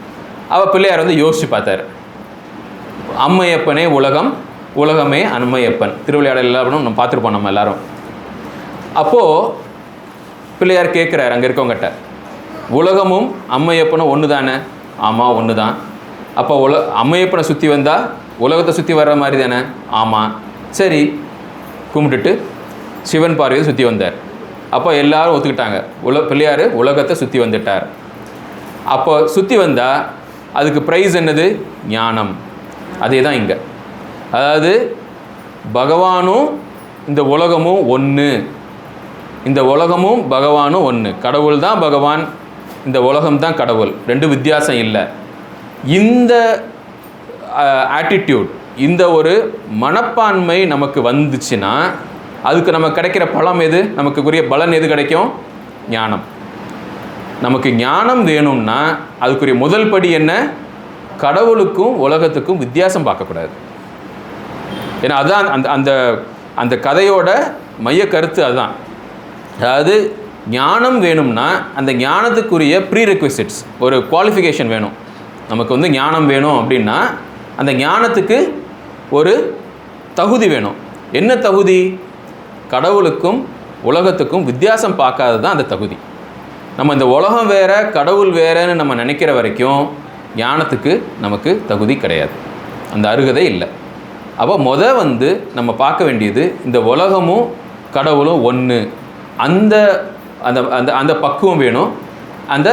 அவள் பிள்ளையார் வந்து யோசித்து பார்த்தார். அம்மையப்பனே உலகம், உலகமே அம்மையப்பன், திருவிளையாடல் எல்லாரும் நம்ம பார்த்துருப்போம் நம்ம எல்லாரும். அப்போது பிள்ளையார் கேட்குறாரு அங்கே இருக்கவங்கிட்ட, உலகமும் அம்மையப்பனும் ஒன்று தானே? ஆமாம் ஒன்று தான். அப்போ அம்மையப்பனை சுற்றி வந்தால் உலகத்தை சுற்றி வர்ற மாதிரி தானே? ஆமாம். சரி கும்பிட்டுட்டு சிவன் பார்வையை சுற்றி வந்தார். அப்போ எல்லாரும் ஒத்துக்கிட்டாங்க, பிள்ளையார் உலகத்தை சுற்றி வந்துட்டார். அப்போ சுற்றி வந்தால் அதுக்கு ப்ரைஸ் என்னது? ஞானம். அதே தான் இங்கே. அதாவது பகவானும் இந்த உலகமும் ஒன்று, இந்த உலகமும் பகவானும் ஒன்று. கடவுள் தான் பகவான், இந்த உலகம் தான் கடவுள், ரெண்டு வித்தியாசம் இல்லை. இந்த ஆட்டிடியூட், இந்த ஒரு மனப்பான்மை நமக்கு வந்துச்சுன்னா அதுக்கு நமக்கு கிடைக்கிற பலம் எது? நமக்குரிய பலன் எது கிடைக்கும்? ஞானம். நமக்கு ஞானம் வேணும்னா அதுக்குரிய முதல் படி என்ன? கடவுளுக்கும் உலகத்துக்கும் வித்தியாசம் பார்க்கக்கூடாது. ஏன்னா அதுதான் அந்த அந்த அந்த கதையோட மைய கருத்து அதுதான். அதாவது ஞானம் வேணும்னா அந்த ஞானத்துக்குரிய ப்ரீரெக்விசிட்ஸ், ஒரு குவாலிஃபிகேஷன் வேணும். நமக்கு வந்து ஞானம் வேணும் அப்படின்னா அந்த ஞானத்துக்கு ஒரு தகுதி வேணும். என்ன தகுதி? கடவுளுக்கும் உலகத்துக்கும் வித்தியாசம் பார்க்காதது தான் அந்த தகுதி. நம்ம இந்த உலகம் வேறு கடவுள் வேறுன்னு நம்ம நினைக்கிற வரைக்கும் ஞானத்துக்கு நமக்கு தகுதி கிடையாது, அந்த அருகதை இல்லை. அப்போ வந்து நம்ம பார்க்க வேண்டியது இந்த உலகமும் கடவுளும் ஒன்று, அந்த அந்த அந்த அந்த பக்குவம் வேணும், அந்த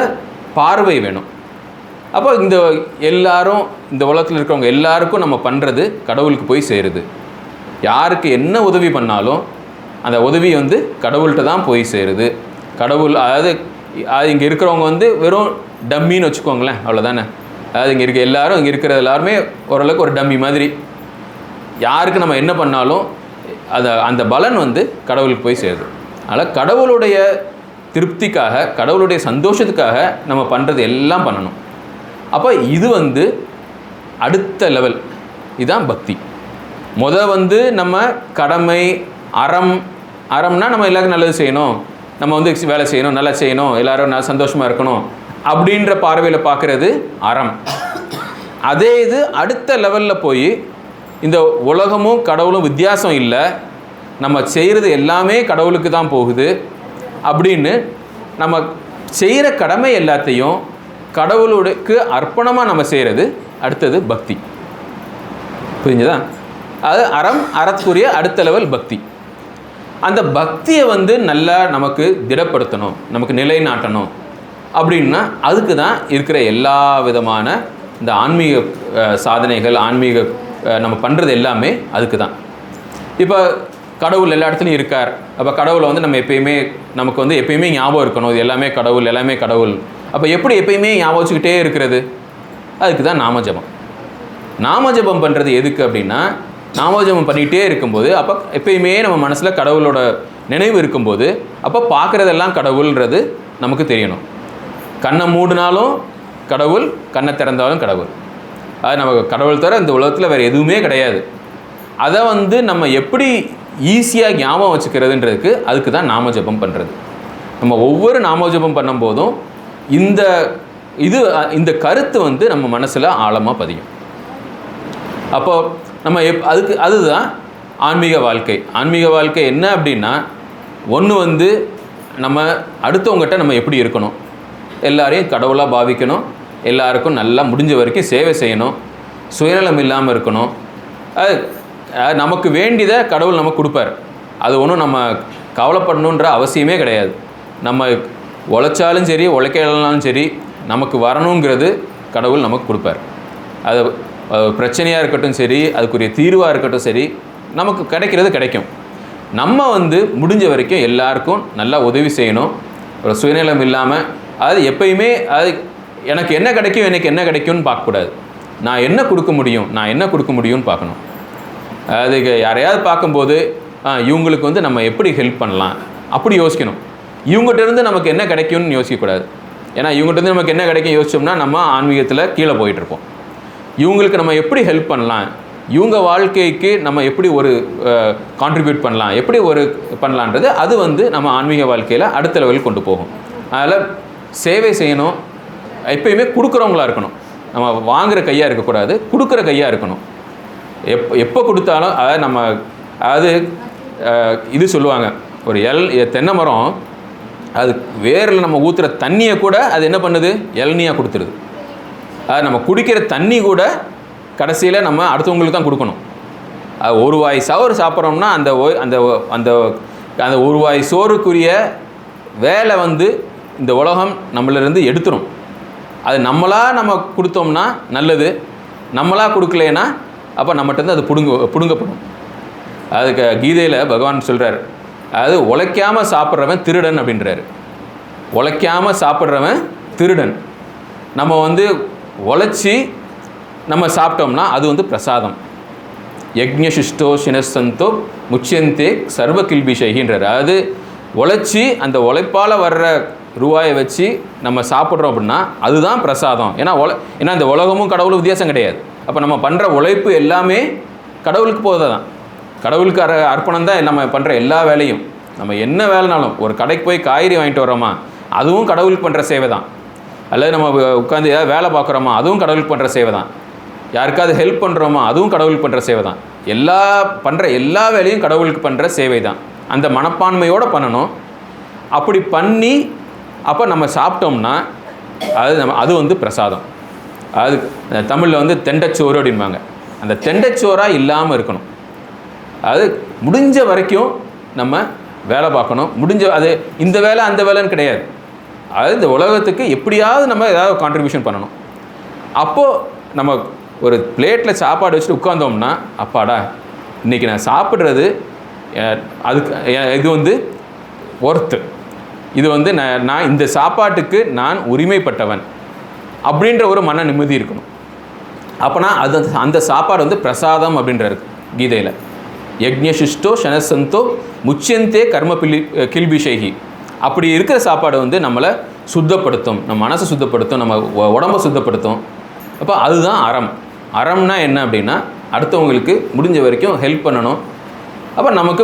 பார்வை வேணும். அப்போ இந்த எல்லாரும் இந்த உலகத்தில் இருக்கிறவங்க எல்லாருக்கும் நம்ம பண்ணுறது கடவுளுக்கு போய் சேருது. யாருக்கு என்ன உதவி பண்ணாலும் அந்த உதவி வந்து கடவுள்கிட்ட தான் போய் சேருது. கடவுள் அதாவது இங்கே இருக்கிறவங்க வந்து வெறும் டம்மின்னு வச்சுக்கோங்களேன், அவ்வளோதானே. அதாவது இங்கே இருக்க எல்லாரும், இங்கே இருக்கிற எல்லாருமே ஓரளவுக்கு ஒரு டம்மி மாதிரி. யாருக்கு நம்ம என்ன பண்ணாலும் அந்த பலன் வந்து கடவுளுக்கு போய் சேருது. அதனால் கடவுளுடைய திருப்திக்காக, கடவுளுடைய சந்தோஷத்துக்காக நம்ம பண்ணுறது எல்லாம் பண்ணணும். அப்போ இது வந்து அடுத்த லெவல், இதுதான் பக்தி. வந்து நம்ம கடமை, அறம்னா நம்ம எல்லாருக்கும் நல்லது செய்யணும், நம்ம வந்து வேலை செய்யணும், நல்லா செய்யணும், எல்லோரும் நல்லா சந்தோஷமாக இருக்கணும் அப்படின்ற பார்வையில் பார்க்குறது அறம். அதே இது அடுத்த லெவலில் போய் இந்த உலகமும் கடவுளும் வித்தியாசம் இல்லை, நம்ம செய்கிறது எல்லாமே கடவுளுக்கு தான் போகுது அப்படின்னு நம்ம செய்கிற கடமை எல்லாத்தையும் கடவுளுக்கு அர்ப்பணமாக நம்ம செய்கிறது அடுத்தது பக்தி. புரிஞ்சுதா? அது அறத்துக்குரிய அடுத்த லெவல் பக்தி. அந்த பக்தியை வந்து நல்லா நமக்கு திடப்படுத்தணும், நமக்கு நிலைநாட்டணும் அப்படின்னா அதுக்கு தான் இருக்கிற எல்லா விதமான இந்த ஆன்மீக சாதனைகள், ஆன்மீக நம்ம பண்ணுறது எல்லாமே அதுக்கு தான். இப்போ கடவுள் எல்லா இடத்துலையும் இருக்கார். அப்போ கடவுளை வந்து நம்ம நமக்கு வந்து எப்பயுமே ஞாபகம் இருக்கணும், இது எல்லாமே கடவுள், எல்லாமே கடவுள். அப்போ எப்படி எப்பயுமே ஞாபகம் வச்சுக்கிட்டே இருக்கிறது? அதுக்கு தான் நாமஜபம். நாமஜபம் பண்ணுறது எதுக்கு அப்படின்னா, நாமஜபம் பண்ணிகிட்டே இருக்கும்போது அப்போ எப்பயுமே நம்ம மனசில் கடவுளோட நினைவு இருக்கும்போது அப்போ பார்க்குறதெல்லாம் கடவுள்ன்றது நமக்கு தெரியணும். கண்ணை மூடினாலும் கடவுள், கண்ணை திறந்தாலும் கடவுள். அது நமக்கு கடவுள் தவிர இந்த உலகத்தில் வேறு எதுவுமே கிடையாது. அதை வந்து நம்ம எப்படி ஈஸியாக ஞாபகம் வச்சுக்கிறதுன்றதுக்கு அதுக்கு தான் நாமஜபம் பண்ணுறது. நம்ம ஒவ்வொரு நாமஜபம் பண்ணும்போதும் இந்த கருத்து வந்து நம்ம மனசில் ஆழமாக பதியும். அப்போது நம்ம அதுதான் ஆன்மீக வாழ்க்கை. ஆன்மீக வாழ்க்கை என்ன அப்படின்னா, ஒன்று வந்து நம்ம அடுத்தவங்ககிட்ட நம்ம எப்படி இருக்கணும், எல்லாரையும் கடவுளாக பாவிக்கணும், எல்லாருக்கும் நல்லா முடிஞ்ச வரைக்கும் சேவை செய்யணும், சுயநலம் இல்லாமல் இருக்கணும். நமக்கு வேண்டியதை கடவுள் நமக்கு கொடுப்பார். அது ஒன்றும் நம்ம கவலைப்படணுன்ற அவசியமே கிடையாது. நம்ம உழைச்சாலும் சரி உழைக்கலனாலும் சரி நமக்கு வரணுங்கிறது கடவுள் நமக்கு கொடுப்பார். அது பிரச்சனையாக இருக்கட்டும் சரி, அதுக்குரிய தீர்வாக இருக்கட்டும் சரி, நமக்கு கிடைக்கிறது கிடைக்கும். நம்ம முடிஞ்ச வரைக்கும் எல்லாருக்கும் நல்லா உதவி செய்யணும். ஒரு சுயநலம் இல்லாமல், அதாவது எப்பயுமே அது எனக்கு என்ன கிடைக்கும் எனக்கு என்ன கிடைக்கும்னு பார்க்கக்கூடாது. நான் என்ன கொடுக்க முடியும்னு பார்க்கணும். அதுக்கு யாரையாவது பார்க்கும்போது இவங்களுக்கு நம்ம எப்படி ஹெல்ப் பண்ணலாம் அப்படி யோசிக்கணும். இவங்ககிட்டருந்து நமக்கு என்ன கிடைக்கும்னு யோசிக்கக்கூடாது. ஏன்னா இவங்ககிட்டருந்து நமக்கு என்ன கிடைக்கும் யோசிச்சோம்னா நம்ம ஆன்மீகத்தில் கீழே போயிட்டுருப்போம். இவங்களுக்கு நம்ம எப்படி ஹெல்ப் பண்ணலாம், இவங்க வாழ்க்கைக்கு நம்ம எப்படி ஒரு கான்ட்ரிபியூட் பண்ணலாம், எப்படி ஒரு பண்ணலான்றது அது நம்ம ஆன்மீக வாழ்க்கையில் அடுத்த லெவலுக்கு கொண்டு போகும். அதில் சேவை செய்யணும். எப்பயுமே கொடுக்குறவங்களா இருக்கணும். நம்ம வாங்குகிற கையாக இருக்கக்கூடாது, கொடுக்குற கையாக இருக்கணும். எப்போ கொடுத்தாலும் அதாவது இது சொல்லுவாங்க, ஒரு தென்னை மரம் அது வேரில் நம்ம ஊற்றுற தண்ணியை கூட அது என்ன பண்ணுது, இளநியாக கொடுத்துருது. அது நம்ம குடிக்கிற தண்ணி கூட கடைசியில் நம்ம அடுத்தவங்களுக்கு தான் கொடுக்கணும். அது ஒரு வாய் சோறு சாப்பிட்றோம்னா அந்த அந்த அந்த அந்த ஒரு வாய் சோறுக்குரிய வேலை இந்த உலகம் நம்மளிருந்து எடுத்துரும். அது நம்ம கொடுத்தோம்னா நல்லது, நம்மளாக கொடுக்கலைன்னா அப்போ நம்மகிட்ட அது பிடுங்கப்படும். அதுக்கு கீதையில் பகவான் சொல்கிறார், அதாவது உழைக்காமல் சாப்பிட்றவன் திருடன் அப்படின்றாரு. உழைக்காமல் சாப்பிட்றவன் திருடன். நம்ம உழைச்சி நம்ம சாப்பிட்டோம்னா அது பிரசாதம். யக்ஞசிஷ்டோ சினசந்தோ முச்சியந்தே சர்வ கில்பிஷைகின்றார். அதாவது உழைச்சி அந்த உழைப்பால் வர்ற ரூபாயை வச்சு நம்ம சாப்பிட்றோம் அப்படின்னா அதுதான் பிரசாதம். ஏன்னா இந்த உலகமும் கடவுளும் வித்தியாசம் கிடையாது. அப்போ நம்ம பண்ணுற உழைப்பு எல்லாமே கடவுளுக்கு போகிறதான். கடவுளுக்கு அர்ப்பணம் தான் நம்ம பண்ணுற எல்லா வேலையும். நம்ம என்ன வேலைனாலும், ஒரு கடைக்கு போய் காய்கறி வாங்கிட்டு வரோமா அதுவும் கடவுளுக்கு பண்ணுற சேவை தான். அல்லது நம்ம உட்காந்து ஏதாவது வேலை பார்க்குறோமா அதுவும் கடவுளுக்கு பண்ணுற சேவை தான். யாருக்காவது ஹெல்ப் பண்ணுறோமா அதுவும் கடவுளுக்கு பண்ணுற சேவை தான். பண்ணுற எல்லா வேலையும் கடவுளுக்கு பண்ணுற சேவை தான். அந்த மனப்பான்மையோடு பண்ணணும். அப்படி பண்ணி அப்போ நம்ம சாப்பிட்டோம்னா அது பிரசாதம். அது தமிழில் தெண்டைச்சோறு அப்படின்பாங்க. அந்த தெண்டைச்சோறாக இல்லாமல் இருக்கணும். அது முடிஞ்ச வரைக்கும் நம்ம வேலை பார்க்கணும். அது இந்த வேலை அந்த வேலைன்னு கிடையாது. அது இந்த உலகத்துக்கு எப்படியாவது நம்ம ஏதாவது கான்ட்ரிபியூஷன் பண்ணணும். அப்போது நம்ம ஒரு பிளேட்டில் சாப்பாடு வச்சுட்டு உட்காந்தோம்னா அப்பாடா இன்றைக்கி நான் சாப்பிட்றது அதுக்கு இது ஒர்த்து, இது நான் இந்த சாப்பாட்டுக்கு நான் உரிமைப்பட்டவன் அப்படின்ற ஒரு மன நிம்மதி இருக்கணும். அப்போனா அந்த சாப்பாடு பிரசாதம் அப்படின்றாரு கீதையில். யக்ஞசிஷ்டோ ஷனசந்தோ முச்சியந்தே கர்ம கில்பிஷைகி. அப்படி இருக்கிற சாப்பாடு நம்மளை சுத்தப்படுத்தும், நம்ம மனசை சுத்தப்படுத்தும், நம்ம உடம்பை சுத்தப்படுத்தும். அப்போ அதுதான் அறம். அறம்னா என்ன அப்படின்னா அடுத்தவங்களுக்கு முடிஞ்ச வரைக்கும் ஹெல்ப் பண்ணணும். அப்போ நமக்கு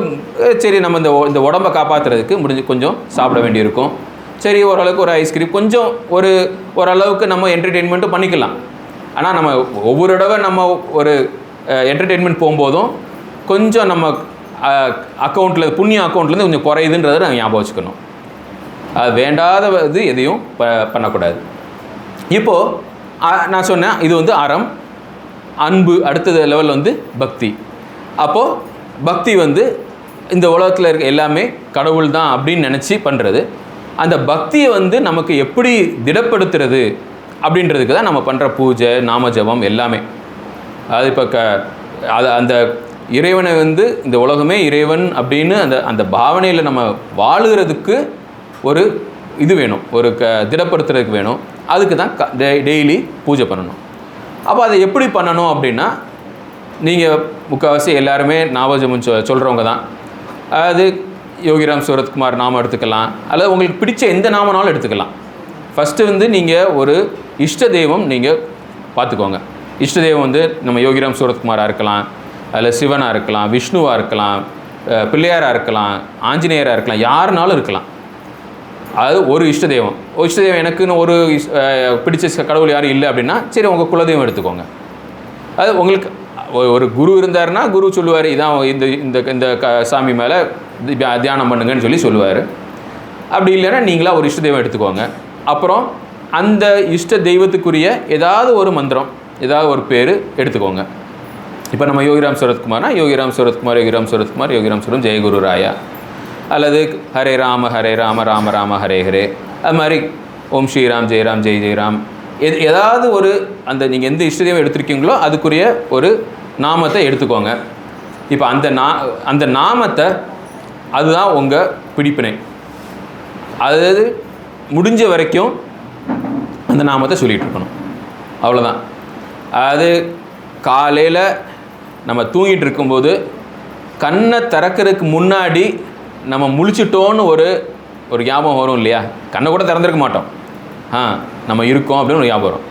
சரி நம்ம இந்த உடம்பை காப்பாற்றுறதுக்கு கொஞ்சம் சாப்பிட வேண்டியிருக்கும். சரி ஓரளவுக்கு ஒரு ஐஸ்கிரீம் கொஞ்சம் ஓரளவுக்கு நம்ம என்டர்டெயின்மெண்ட்டும் பண்ணிக்கலாம். ஆனால் நம்ம ஒவ்வொரு தடவை நம்ம ஒரு என்டர்டெயின்மெண்ட் போகும்போதும் கொஞ்சம் நம்ம அக்கௌண்ட்டில் புண்ணிய அக்கௌண்ட்லேருந்து கொஞ்சம் குறையுதுன்றதை நாங்கள் ஞாபகம் வச்சுக்கணும். அது வேண்டாத எதையும் பண்ணக்கூடாது. இப்போது நான் சொன்னேன் இது அறம். அன்பு அடுத்தது லெவல் பக்தி. அப்போது பக்தி இந்த உலகத்தில் இருக்க எல்லாமே கடவுள் தான் அப்படின்னு நினச்சி பண்ணுறது. அந்த பக்தியை நமக்கு எப்படி திடப்படுத்துறது அப்படின்றதுக்கு தான் நம்ம பண்ணுற பூஜை நாமஜபம் எல்லாமே. அது இப்போ அந்த இறைவனை இந்த உலகமே இறைவன் அப்படின்னு அந்த பாவனையில் நம்ம வாழுகிறதுக்கு ஒரு இது வேணும், ஒரு திடப்படுத்துறதுக்கு வேணும். அதுக்கு தான் டெய்லி பூஜை பண்ணணும். அப்போ அதை எப்படி பண்ணணும் அப்படின்னா நீங்கள் முக்கால்வாசி எல்லாருமே நாமஜபம் சொல்கிறவங்க தான். அதாவது யோகிராம் சூரத்குமார் நாமம் எடுத்துக்கலாம், அல்லது உங்களுக்கு பிடிச்ச எந்த நாமனாலும் எடுத்துக்கலாம். ஃபஸ்ட்டு நீங்கள் ஒரு இஷ்ட தெய்வம் நீங்கள் பார்த்துக்கோங்க. இஷ்ட தெய்வம் நம்ம யோகிராம் சூரத்குமாராக இருக்கலாம், அதில் சிவனாக இருக்கலாம், விஷ்ணுவாக இருக்கலாம், பிள்ளையாராக இருக்கலாம், ஆஞ்சநேயராக இருக்கலாம், யாருனாலும் இருக்கலாம். அது ஒரு இஷ்ட தெய்வம். இஷ்ட தெய்வம் எனக்குன்னு ஒரு பிடிச்ச கடவுள் யாரும் இல்லை அப்படின்னா சரி உங்கள் குலதெய்வம் எடுத்துக்கோங்க. அது உங்களுக்கு ஒரு குரு இருந்தாருன்னா குரு சொல்லுவார் இதான் இந்த இந்த சாமி மேலே தியானம் பண்ணுங்கன்னு சொல்லுவார். அப்படி இல்லைன்னா நீங்களாக ஒரு இஷ்ட தெய்வம் எடுத்துக்கோங்க. அப்புறம் அந்த இஷ்ட தெய்வத்துக்குரிய ஏதாவது ஒரு மந்திரம், ஏதாவது ஒரு பேர் எடுத்துக்கோங்க. இப்போ நம்ம யோகிராம் சரத்குமார்னா யோகிராம் சரத்குமார் யோகிராம் சரத்குமார் யோகிராம் சரம் ஜெயகுரு ராயா, அல்லது ஹரே ராம ராம ராம ஹரே ஹரே, அது மாதிரி ஓம் ஸ்ரீராம் ஜெயராம் ஜெய் ஜெயராம், ஏதாவது ஒரு அந்த நீங்கள் எந்த இஷ்டத்தையும் எடுத்துருக்கீங்களோ அதுக்குரிய ஒரு நாமத்தை எடுத்துக்கோங்க. இப்போ அந்த நாமத்தை அதுதான் உங்கள் பிடிப்பினை. அதாவது முடிஞ்ச வரைக்கும் அந்த நாமத்தை சொல்லிகிட்டு இருக்கணும், அவ்வளோதான். அது காலையில் நம்ம தூங்கிட்டு இருக்கும்போது கண்ணை திறக்கிறதுக்கு முன்னாடி நம்ம முழிச்சிட்டோன்னு ஒரு ஞாபகம் வரும் இல்லையா? கண்ணை கூட திறந்துருக்க மாட்டோம், நம்ம இருக்கோம் அப்படின்னு ஒரு ஞாபகம் வரும்.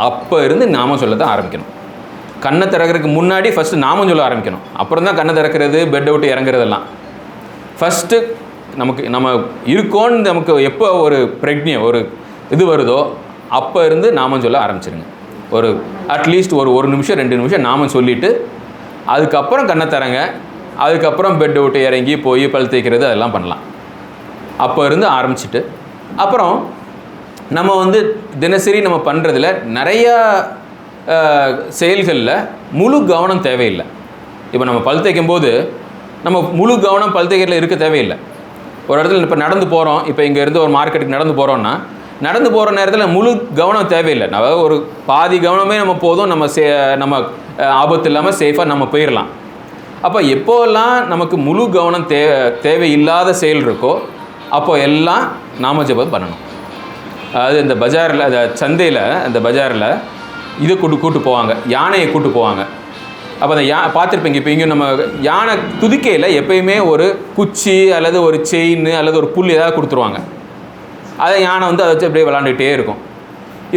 அப்போ இருந்து நாமம் சொல்ல தான் ஆரம்பிக்கணும். கண்ணை திறக்கிறதுக்கு முன்னாடி ஃபஸ்ட்டு நாமம் சொல்ல ஆரம்பிக்கணும். அப்புறம் தான் கண்ணை திறக்கிறது, பெட்டை விட்டு இறங்குறதெல்லாம். ஃபஸ்ட்டு நம்ம இருக்கோன்னு நமக்கு எப்போ ஒரு பிரக்ஞை ஒரு இது வருதோ அப்போ இருந்து நாமம் சொல்ல ஆரம்பிச்சிருங்க. அட்லீஸ்ட் ஒரு நிமிஷம் 2 நிமிஷம் நாமம் சொல்லிவிட்டு அதுக்கப்புறம் கண்ணை தரங்க. அதுக்கப்புறம் பெட்டை விட்டு இறங்கி போய் பல் தேய்க்கிறது அதெல்லாம் பண்ணலாம். அப்போ இருந்து ஆரம்பிச்சுட்டு அப்புறம் நம்ம தினசரி நம்ம பண்ணுறதுல நிறையா செயல்களில் முழு கவனம் தேவையில்லை. இப்போ நம்ம பல் தேய்க்கும் போது நம்ம முழு கவனம் பல் தேய்க்கிறதுல இருக்க தேவையில்லை. ஒரு இடத்துல இப்போ நடந்து போகிறோம், இப்போ இங்கேருந்து ஒரு மார்க்கெட்டுக்கு நடந்து போகிறோன்னா நடந்து போகிற நேரத்தில் முழு கவனம் தேவையில்லை. நம்ம ஒரு பாதி கவனமே நம்ம போதும், நம்ம ஆபத்து இல்லாமல் சேஃபாக நம்ம போயிடலாம். அப்போ எப்போல்லாம் நமக்கு முழு கவனம் தேவையில்லாத செயல் இருக்கோ அப்போ எல்லாம் நாமஜபம் பண்ணணும். அதாவது இந்த பஜாரில் அந்த சந்தையில் அந்த பஜாரில் இதை கூட்டு போவாங்க, யானையை கூட்டு போவாங்க. அப்போ அந்த பார்த்துருப்பீங்க. இப்போ இங்கே நம்ம யானை துதிக்கையில் எப்பயுமே ஒரு குச்சி அல்லது ஒரு செயின் அல்லது ஒரு புல் ஏதாவது கொடுத்துருவாங்க. அதை யானை அதை வச்சு அப்படியே விளாண்டுக்கிட்டே இருக்கும்.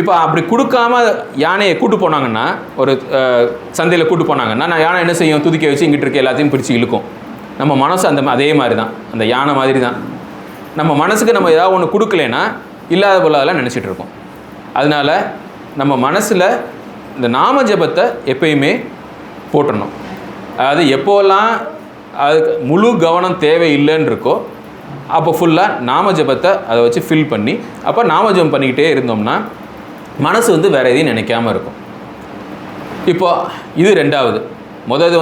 இப்போ அப்படி கொடுக்காம யானையை கூட்டு போனாங்கன்னா, ஒரு சந்தையில் கூட்டு போனாங்கன்னா, நான் யானை என்ன செய்யும்? துதிக்க வச்சு இங்கிட்டு இருக்க எல்லாத்தையும் பிடிச்சி இழுக்கும். நம்ம மனசு அதே மாதிரி தான், அந்த யானை மாதிரி தான். நம்ம மனசுக்கு நம்ம ஏதாவது ஒன்று கொடுக்கலனா இல்லாத போல அதெல்லாம் நினச்சிட்டு இருக்கோம். அதனால் நம்ம மனசில் இந்த நாம ஜபத்தை எப்பயுமே போட்டுடணும். அதாவது எப்போல்லாம் அதுக்கு முழு கவனம் தேவையில்லைன்னு இருக்கோ அப்போ ஃபுல்லாக நாம ஜபத்தை அதை வச்சு ஃபில் பண்ணி அப்போ நாம ஜபம் பண்ணிக்கிட்டே இருந்தோம்னா மனசு வேறு எதையும் நினைக்காமல் இருக்கும். இப்போ இது 2வது. முதல்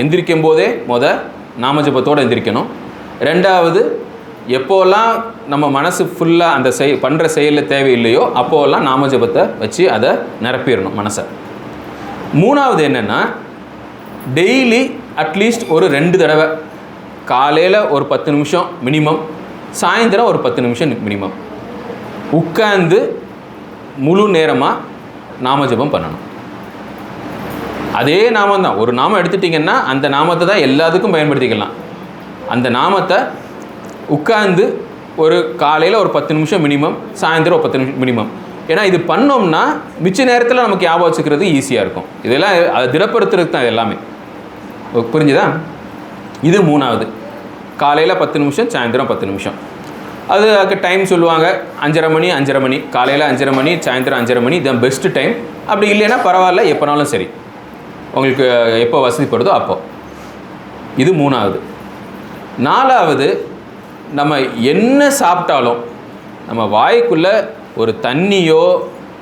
எந்திரிக்கும் போதே நாம ஜபத்தோடு எந்திரிக்கணும். 2வது எப்போல்லாம் நம்ம மனசு ஃபுல்லாக அந்த பண்ணுற செயலில் தேவையில்லையோ அப்போல்லாம் நாம ஜபத்தை வச்சு அதை நிரப்பிடணும் மனசை. 3வது என்னென்னா, டெய்லி அட்லீஸ்ட் ஒரு 2 தடவை, காலையில் ஒரு 10 நிமிஷம் மினிமம், சாயந்தரம் ஒரு 10 நிமிஷம் மினிமம் உட்கார்ந்து முழு நேரமாக நாமஜபம் பண்ணணும். அதே நாமம் தான். ஒரு நாமம் எடுத்துட்டிங்கன்னா அந்த நாமத்தை தான் எல்லாத்துக்கும் பயன்படுத்திக்கலாம். அந்த நாமத்தை உட்கார்ந்து ஒரு காலையில் ஒரு 10 நிமிஷம் மினிமம், சாயந்தரம் ஒரு 10 நிமிஷம் மினிமம். ஏன்னா இது பண்ணோம்னா மிச்ச நேரத்தில் நமக்கு ஞாபகம் வச்சுக்கிறது ஈஸியாக இருக்கும். இதெல்லாம் அதை திடப்படுத்துறதுக்கு தான் எல்லாமே. புரிஞ்சுதா? இது 3வது. காலையில் 10 நிமிஷம், சாயந்தரம் 10 நிமிஷம். அதுக்கு டைம் சொல்லுவாங்க 5:30 மணி, காலையில் 5:30 மணி, சாயந்தரம் 5:30 மணி, இதுதான் பெஸ்ட்டு டைம். அப்படி இல்லைன்னா பரவாயில்ல, எப்போனாலும் சரி, உங்களுக்கு எப்போ வசதிப்படுதோ அப்போ. இது 3வது. 4வது, நம்ம என்ன சாப்பிட்டாலும் நம்ம வாய்க்குள்ளே ஒரு தண்ணியோ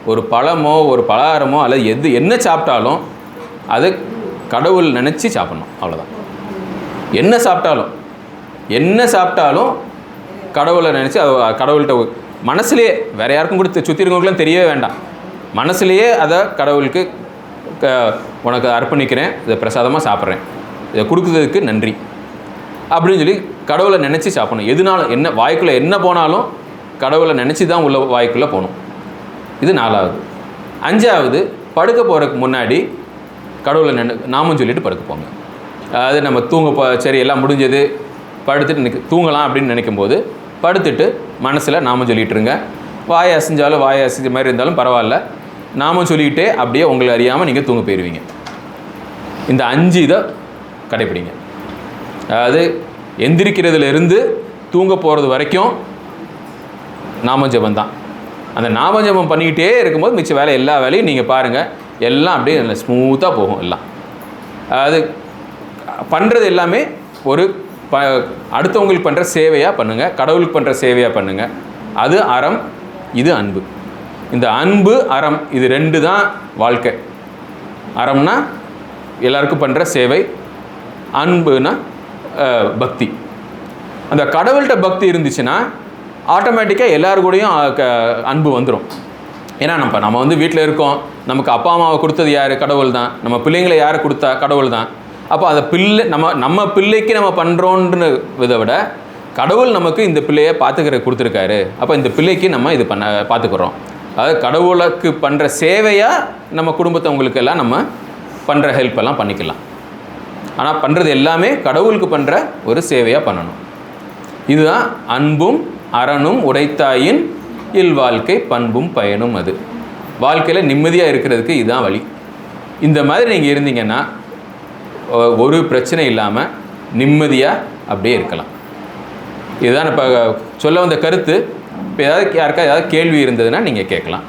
ஒரு பழமோ ஒரு பலகாரமோ அல்லது என்ன சாப்பிட்டாலும் அது கடவுள் நினச்சி சாப்பிட்ணும். அவ்வளோதான். என்ன சாப்பிட்டாலும் கடவுளை நினச்சி கடவுள்கிட்ட மனசுலேயே, வேறு யாருக்கும் கூட சுற்றி இருக்கவங்களுக்குலாம் தெரியவே வேண்டாம், மனசுலேயே அதை கடவுளுக்கு உனக்கு அர்ப்பணிக்கிறேன், இதை பிரசாதமாக சாப்பிட்றேன், இதை கொடுக்குறதுக்கு நன்றி அப்படின்னு சொல்லி கடவுளை நினச்சி சாப்பிடணும். எதுனாலும் என்ன வாய்க்குள்ளே என்ன போனாலும் கடவுளை நினச்சி தான் உள்ள வாய்க்குள்ளே போகணும். இது 4வது. 5வது, படுக்க போகிறதுக்கு முன்னாடி கடவுளை நாமம் சொல்லிட்டு படுக்க போங்க. அதாவது நம்ம சரி எல்லாம் முடிஞ்சது, படுத்துட்டு தூங்கலாம் அப்படின்னு நினைக்கும்போது படுத்துட்டு மனசில் நாமம் சொல்லிகிட்ருங்க. வாயை அசைஞ்சாலும் வாயை அசைஞ்ச மாதிரி இருந்தாலும் பரவாயில்ல, நாமம் சொல்லிக்கிட்டே அப்படியே உங்களை அறியாமல் நீங்கள் தூங்க போயிடுவீங்க. இந்த 5 இதை கடைப்பிடிங்க. அதாவது எந்திரிக்கிறதுலேருந்து தூங்க போகிறது வரைக்கும் நாமஜபம் தான். அந்த நாமஜபம் பண்ணிக்கிட்டே இருக்கும்போது மிச்ச வேலை எல்லா வேலையும் நீங்கள் பாருங்கள், எல்லாம் அப்படியே நல்லா ஸ்மூத்தாக போகும். எல்லாம் அது பண்ணுறது எல்லாமே ஒரு அடுத்தவங்களுக்கு பண்ணுற சேவையாக பண்ணுங்கள், கடவுளுக்கு பண்ணுற சேவையாக பண்ணுங்கள். அது அறம், இது அன்பு. இந்த அன்பு அறம் இது 2 தான் வாழ்க்கை. அறம்னா எல்லாருக்கும் பண்ணுற சேவை. அன்புனா பக்தி. அந்த கடவுள்கிட்ட பக்தி இருந்துச்சுன்னா ஆட்டோமேட்டிக்காக எல்லாரு கூடயும் அன்பு வந்துடும். ஏன்னா நம்ம வந்து வீட்டில் இருக்கோம், நமக்கு அப்பா அம்மாவை கொடுத்தது யார்? கடவுள் தான். நம்ம பிள்ளைங்களை யார் கொடுத்தா? கடவுள் தான். அப்போ அதை நம்ம பிள்ளைக்கு நம்ம பண்ணுறோன்னு இதை விட கடவுள் நமக்கு இந்த பிள்ளையை கொடுத்துருக்காரு. அப்போ இந்த பிள்ளைக்கு நம்ம இது பார்த்துக்கிறோம். அதாவது கடவுளுக்கு பண்ணுற சேவையாக நம்ம குடும்பத்தவங்களுக்கெல்லாம் நம்ம பண்ணுற ஹெல்ப்பெல்லாம் பண்ணிக்கலாம். ஆனால் பண்ணுறது எல்லாமே கடவுளுக்கு பண்ணுற ஒரு சேவையாக பண்ணணும். இதுதான் அன்பும் அறனும் உடைத்தாயின் இல்வாழ்க்கை பண்பும் பயனும். அது வாழ்க்கையில் நிம்மதியாக இருக்கிறதுக்கு இதுதான் வழி. இந்த மாதிரி நீங்கள் இருந்தீங்கன்னா ஒரு பிரச்சனை இல்லாமல் நிம்மதியாக அப்படியே இருக்கலாம். இதுதான் இப்போ சொல்ல வந்த கருத்து. இப்போ யாருக்கா ஏதாவது கேள்வி இருந்ததுன்னா நீங்கள் கேட்கலாம்.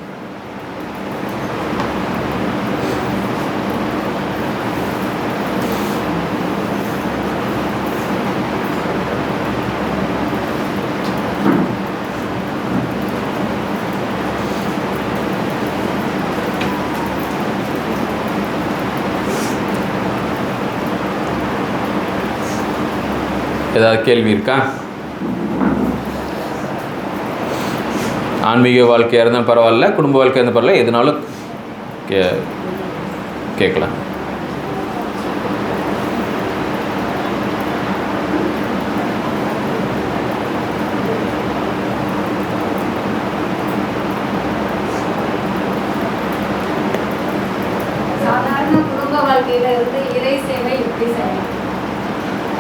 ஏதாவது கேள்வி இருக்கா? ஆன்மீக வாழ்க்கையாக இருந்தாலும் பரவாயில்ல, குடும்ப வாழ்க்கையாக இருந்தால் பரவாயில்ல, எதுனாலும் கேட்கலாம்.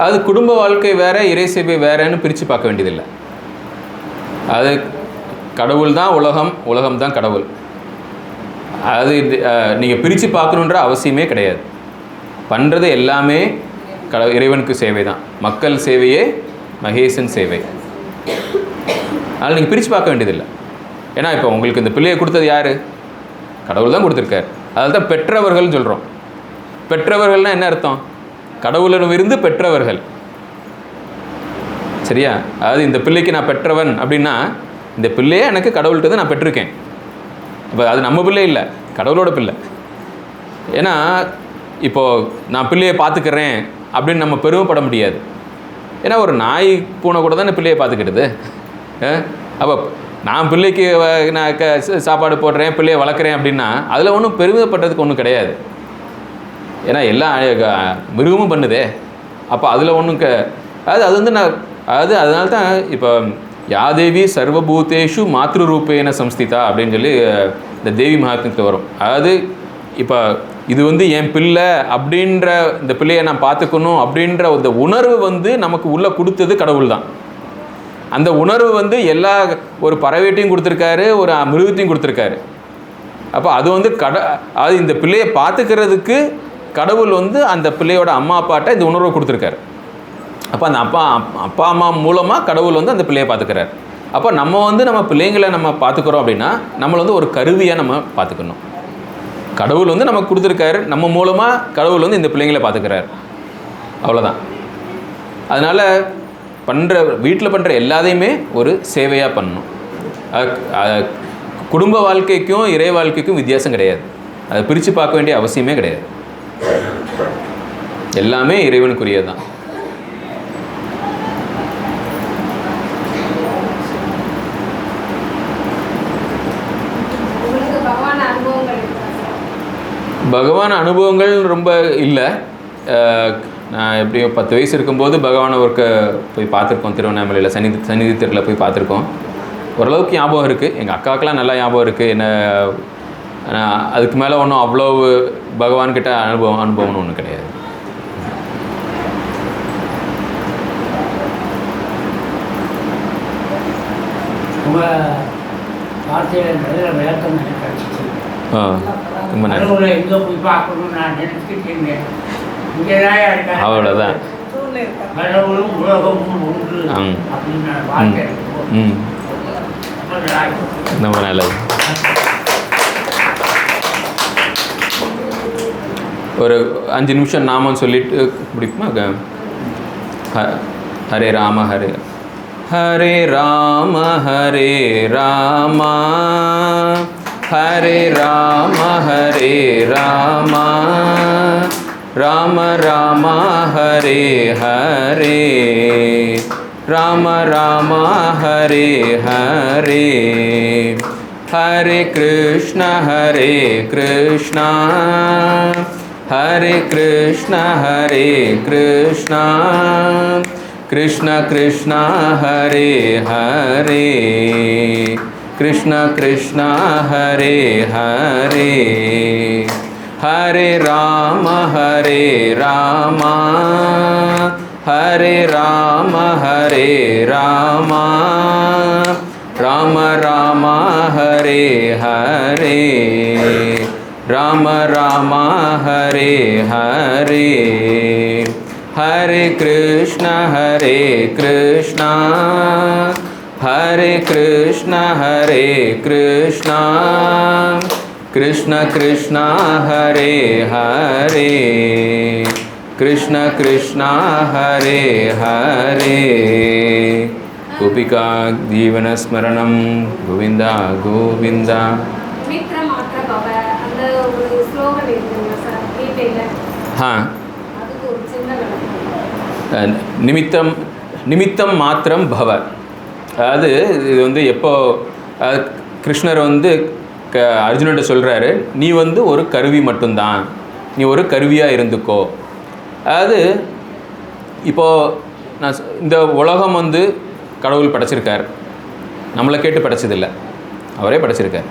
அது குடும்ப வாழ்க்கை வேறு, இறை சேவை வேறேன்னு பிரித்து பார்க்க வேண்டியதில்லை. அது கடவுள் தான் உலகம், உலகம் தான் கடவுள். அது நீங்கள் பிரித்து பார்க்கணுன்ற அவசியமே கிடையாது. பண்ணுறது எல்லாமே இறைவனுக்கு சேவை தான். மக்கள் சேவையே மகேசன் சேவை. அதனால் நீங்கள் பிரித்து பார்க்க வேண்டியதில்லை. ஏன்னா இப்போ உங்களுக்கு இந்த பிள்ளையை கொடுத்தது யார்? கடவுள் தான் கொடுத்துருக்கார். அதில் தான் பெற்றவர்கள்னு சொல்கிறோம். பெற்றவர்கள்னால் என்ன அர்த்தம்? கடவுளிடம் இருந்து பெற்றவர்கள். சரியா? அதாவது இந்த பிள்ளைக்கு நான் பெற்றவன் அப்படின்னா இந்த பிள்ளையே எனக்கு கடவுள்கிட்ட தான் நான் பெற்றிருக்கேன். இப்போ அது நம்ம பிள்ளை இல்லை, கடவுளோட பிள்ளை. ஏன்னா இப்போது நான் பிள்ளையை பார்த்துக்கிறேன் அப்படின்னு நம்ம பெருமைப்பட முடியாது. ஏன்னா ஒரு நாய் பூனை கூட தான் பிள்ளையை பார்த்துக்கிடுது. அப்போ நான் பிள்ளைக்கு நான் சாப்பாடு போடுறேன், பிள்ளையை வளர்க்குறேன் அப்படின்னா அதில் ஒன்றும் பெருமைப்படுறதுக்கு ஒன்றும் கிடையாது. ஏன்னா எல்லாம் மிருகமும் பண்ணுதே. அப்போ அதில் ஒன்றும் அது வந்து அதனால தான் இப்போ யாதேவி சர்வபூதேஷு மாத்ருரூபேன சம்ஸ்திதா அப்படின்னு சொல்லி இந்த தேவி மகாத்மியத்தில் வரும். அதாவது இப்போ இது வந்து என் பிள்ளை அப்படின்ற, இந்த பிள்ளையை நான் பார்த்துக்கணும் அப்படின்ற இந்த உணர்வு வந்து நமக்கு உள்ளே கொடுத்தது கடவுள் தான். அந்த உணர்வு வந்து எல்லா ஒரு பறவைட்டையும் கொடுத்துருக்காரு, ஒரு மிருகத்தையும் கொடுத்துருக்காரு. அப்போ அது வந்து அது இந்த பிள்ளையை பார்த்துக்கிறதுக்கு கடவுள் வந்து அந்த பிள்ளையோட அம்மா அப்பாட்ட இந்த உணர்வை கொடுத்துருக்காரு. அப்போ அந்த அப்பா அம்மா மூலமாக கடவுள் வந்து அந்த பிள்ளையை பார்த்துக்கிறார். அப்போ நம்ம வந்து நம்ம பிள்ளைங்களை நம்ம பார்த்துக்கிறோம் அப்படின்னா நம்மளை வந்து ஒரு கருவியாக நம்ம பார்த்துக்கணும். கடவுள் வந்து நமக்கு கொடுத்துருக்காரு, நம்ம மூலமாக கடவுள் வந்து இந்த பிள்ளைங்களை பார்த்துக்கிறார். அவ்வளோதான். அதனால் வீட்டில் பண்ணுற எல்லாத்தையுமே ஒரு சேவையாக பண்ணணும். குடும்ப வாழ்க்கைக்கும் இறை வாழ்க்கைக்கும் வித்தியாசம் கிடையாது. அதை பிரித்து பார்க்க வேண்டிய அவசியமே கிடையாது. எல்லாமே இறைவனுக்குரியது தான். பகவான் அனுபவங்கள் ரொம்ப இல்லை. நான் எப்படியோ 10 வயசு இருக்கும்போது பகவானை ஒருக்க போய் பார்த்துருக்கோம். திருவண்ணாமலையில் சந்நிதி தெருவில் போய் பார்த்துருக்கோம். ஓரளவுக்கு ஞாபகம் இருக்குது. எங்கள் அக்காவுக்கெலாம் நல்லா ஞாபகம் இருக்குது. என்ன அதுக்கு மேலே ஒன்றும் அவ்வளோ பகவான்கிட்ட அனுபவம்னு ஒன்றும் கிடையாது. ரொம்ப அவ்வளோதான். ரொம்ப நல்லது. ஒரு 5 நிமிஷம் நாமம் சொல்லிட்டு பிடிக்குமா? ஹரே ராம ஹரே ஹரே ராம ஹரே ராம ஹரே ராம ஹரே ராம ராம ராம ஹரே ஹரே, ராம ராம ஹரே ஹரே, ஹரே கிருஷ்ண ஹரே கிருஷ்ண, ஹரே கிருஷ்ண ஹரே கிருஷ்ண, கிருஷ்ண கிருஷ்ண ஹரே ஹரே, கிருஷ்ண கிருஷ்ண ஹரே ஹரே, ஹரே ராம ஹரே ராம, ஹரே ராம ஹரே ராம, ராம ராம ஹரே ஹரே, ராம ராம ஹரே ஹரே, ஹரே கிருஷ்ண ஹரே கிருஷ்ண, ஹரே கிருஷ்ண ஹரே கிருஷ்ண, கிருஷ்ண கிருஷ்ண ஹரே ஹரே, கிருஷ்ண கிருஷ்ண ஹரே ஹரே. கோபிகா ஜீவனஸ்மரணம் கோவிந்தா கோவிந்தா. நிமித்தம் நிமித்தம் மாத்திரம் பவ. அதாவது இது வந்து எப்போ கிருஷ்ணர் வந்து அர்ஜுனன்ட்ட சொல்கிறாரு, நீ வந்து ஒரு கருவி மட்டும்தான், நீ ஒரு கருவியாக இருந்துக்கோ. அதாவது இப்போது நான் இந்த உலகம் வந்து கடவுள் படைச்சிருக்கார், நம்மளை கேட்டு படைச்சதில்லை, அவரே படைச்சிருக்கார்.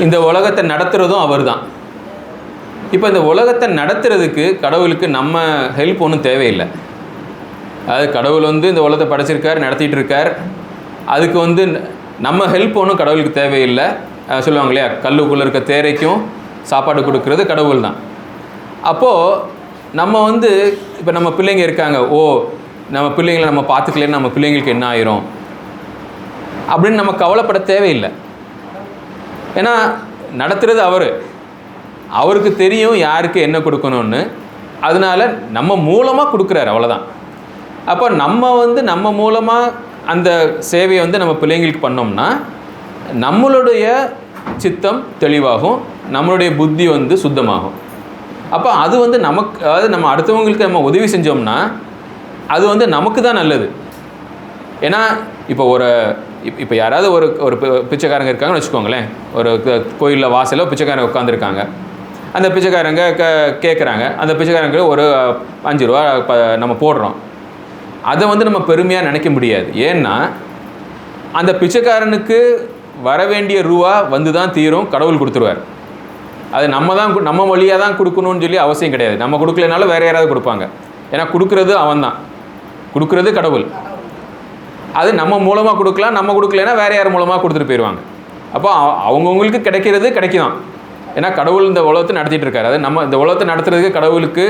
இந்த உலகத்தை நடத்துகிறதும் அவர் தான். இப்போ இந்த உலகத்தை நடத்துறதுக்கு கடவுளுக்கு நம்ம ஹெல்ப் ஒன்றும் தேவையில்லை. அதாவது கடவுள் வந்து இந்த உலகத்தை படைச்சிருக்கார், நடத்திட்டு இருக்கார். அதுக்கு வந்து நம்ம ஹெல்ப் ஒன்றும் கடவுளுக்கு தேவையில்லை. சொல்லுவாங்க இல்லையா, கல்லுக்குள்ளே இருக்க தேரைக்கும் சாப்பாடு கொடுக்கறது கடவுள் தான். அப்போது நம்ம வந்து இப்போ நம்ம பிள்ளைங்க இருக்காங்க, ஓ நம்ம பிள்ளைங்களை நம்ம பார்த்துக்கலன்னு நம்ம பிள்ளைங்களுக்கு என்ன ஆயிரும் அப்படின்னு நம்ம கவலைப்பட தேவையில்லை. ஏன்னா நடத்துகிறது அவர், அவருக்கு தெரியும் யாருக்கு என்ன கொடுக்கணும்னு. அதனால நம்ம மூலமாக கொடுக்குறாரு, அவ்வளோதான். அப்போ நம்ம வந்து நம்ம மூலமாக அந்த சேவையை வந்து நம்ம பிள்ளைங்களுக்கு பண்ணோம்னா நம்மளுடைய சித்தம் தெளிவாகும், நம்மளுடைய புத்தி வந்து சுத்தமாகும். அப்போ அது வந்து நமக்கு, அதாவது நம்ம அடுத்தவங்களுக்கு நம்ம உதவி செஞ்சோம்னா அது வந்து நமக்கு தான் நல்லது. ஏன்னா இப்போ யாராவது ஒரு பிச்சைக்காரங்க இருக்காங்கன்னு வச்சுக்கோங்களேன், ஒரு கோயிலில் வாசலில் பிச்சைக்காரங்க உட்காந்துருக்காங்க. அந்த பிச்சைக்காரங்க கேட்குறாங்க, அந்த பிச்சைக்காரங்க ஒரு 5 ரூபா நம்ம போடுறோம். அதை வந்து நம்ம பெருமையாக நினைக்க முடியாது. ஏன்னா அந்த பிச்சைக்காரனுக்கு வர வேண்டிய ரூபா வந்து தான் தீரும், கடவுள் கொடுத்துருவார். அது நம்ம வழியாக தான் கொடுக்கணும்னு சொல்லி அவசியம் கிடையாது. நம்ம கொடுக்கலனாலும் வேறு யாராவது கொடுப்பாங்க. ஏன்னா கொடுக்குறது அவன் தான், கொடுக்குறது கடவுள். அது நம்ம மூலமாக கொடுக்கலாம், நம்ம கொடுக்கலன்னா வேறு யார் மூலமாக கொடுத்துட்டு போயிடுவாங்க. அப்போ அவங்கவுங்களுக்கு கிடைக்கிறது கிடைக்கும். ஏன்னா கடவுள் இந்த உலகத்தை நடத்திட்டு இருக்காரு. அது நம்ம இந்த உலகத்தை நடத்துறதுக்கு கடவுளுக்கு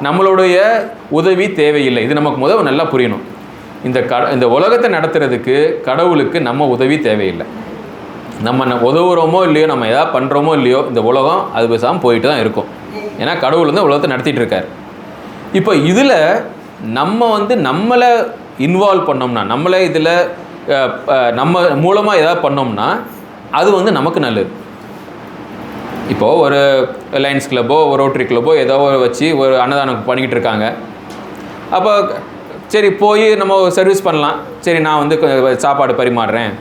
நம்மளுடைய உதவி தேவையில்லை. இது நமக்கு முதல் நல்லா புரியணும். இந்த உலகத்தை நடத்துறதுக்கு கடவுளுக்கு நம்ம உதவி தேவையில்லை. நம்ம உதவுறோமோ இல்லையோ, நம்ம எதாவது பண்ணுறோமோ இல்லையோ, இந்த உலகம் அது பேசாமல் போயிட்டு தான் இருக்கும். ஏன்னா கடவுள் வந்து உலகத்தை நடத்திட்டு இருக்கார். இப்போ இதில் நம்ம வந்து நம்மளை இன்வால்வ் பண்ணோம்னா, நம்மளே இதில் நம்ம மூலமாக எதாவது பண்ணோம்னா அது வந்து நமக்கு நல்லது. இப்போது ஒரு லைன்ஸ் கிளப்போ ஒரு ரோட்டரி கிளப்போ ஏதோ வச்சு ஒரு அன்னதானம் பண்ணிக்கிட்டு இருக்காங்க. அப்போ சரி போய் நம்ம சர்வீஸ் பண்ணலாம், சரி நான் வந்து சாப்பாடு பரிமாறுறேன்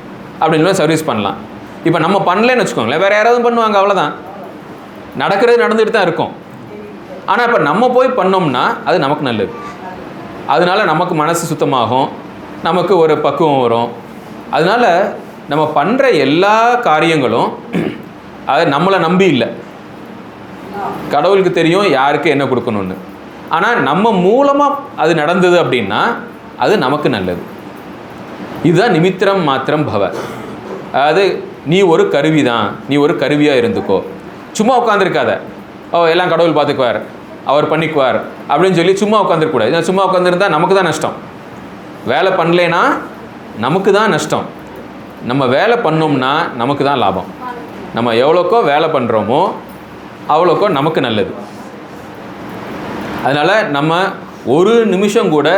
அப்படின்னு சர்வீஸ் பண்ணலாம். இப்போ நம்ம பண்ணலன்னு வச்சுக்கோங்களேன், வேறு யாராவது பண்ணுவாங்க, அவ்வளோதான். நடக்கிறது நடந்துகிட்டு தான் இருக்கும். ஆனால் இப்போ நம்ம போய் பண்ணோம்னா அது நமக்கு நல்லது. அதனால நமக்கு மனசு சுத்தமாகும், நமக்கு ஒரு பக்குவம் வரும். அதனால் நம்ம பண்ணுற எல்லா காரியங்களும் அது நம்மளை நம்பி இல்லை, கடவுளுக்கு தெரியும் யாருக்கு என்ன கொடுக்கணும்னு. ஆனால் நம்ம மூலமாக அது நடந்தது அப்படின்னா அது நமக்கு நல்லது. இதுதான் நிமித்திரம் மாத்திரம் பவ. அதாவது நீ ஒரு கருவி தான், நீ ஒரு கருவியாக இருந்துக்கோ. சும்மா உட்காந்துருக்காத, எல்லாம் கடவுள் பார்த்துக்குவார், அவர் பண்ணிக்குவார் அப்படின்னு சொல்லி சும்மா உட்காந்துருக்கூடாது. ஏன்னா சும்மா உட்காந்துருந்தா நமக்கு தான் நஷ்டம். வேலை பண்ணலைன்னா நமக்கு தான் நஷ்டம். நம்ம வேலை பண்ணோம்னா நமக்கு தான் லாபம். நம்ம எவ்வளோக்கோ வேலை பண்ணுறோமோ அவ்வளோக்கோ நமக்கு நல்லது. அதனால் நம்ம ஒரு நிமிஷம் கூட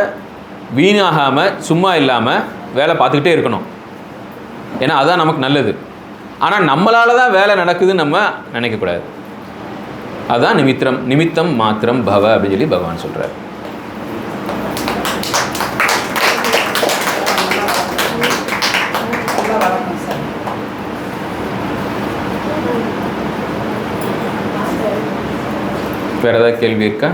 வீணாகாமல் சும்மா இல்லாமல் வேலை பார்த்துக்கிட்டே இருக்கணும். ஏன்னா அதுதான் நமக்கு நல்லது. ஆனால் நம்மளால் தான் வேலை நடக்குதுன்னு நம்ம நினைக்கக்கூடாது. அதுதான் நிமித்தம் மாத்திரம் பவ அப்படின்னு சொல்லி பகவான் சொல்கிறார். வேறு ஏதாவது கேள்வி இருக்கா?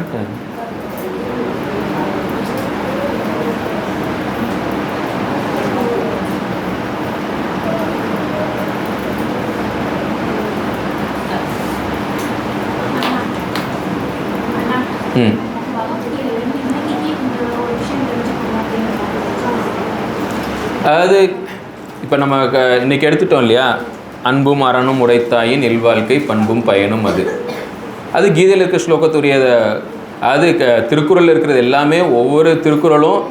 அதாவது இப்போ நம்ம இன்றைக்கி எடுத்துட்டோம் இல்லையா, அன்பும் அறனும் உடைத்தாயின் இல்வாழ்க்கை பண்பும் பயனும் அது கீதையில் இருக்கிற ஸ்லோகத்துடைய, அது திருக்குறளில் இருக்கிறது எல்லாமே, ஒவ்வொரு திருக்குறளும்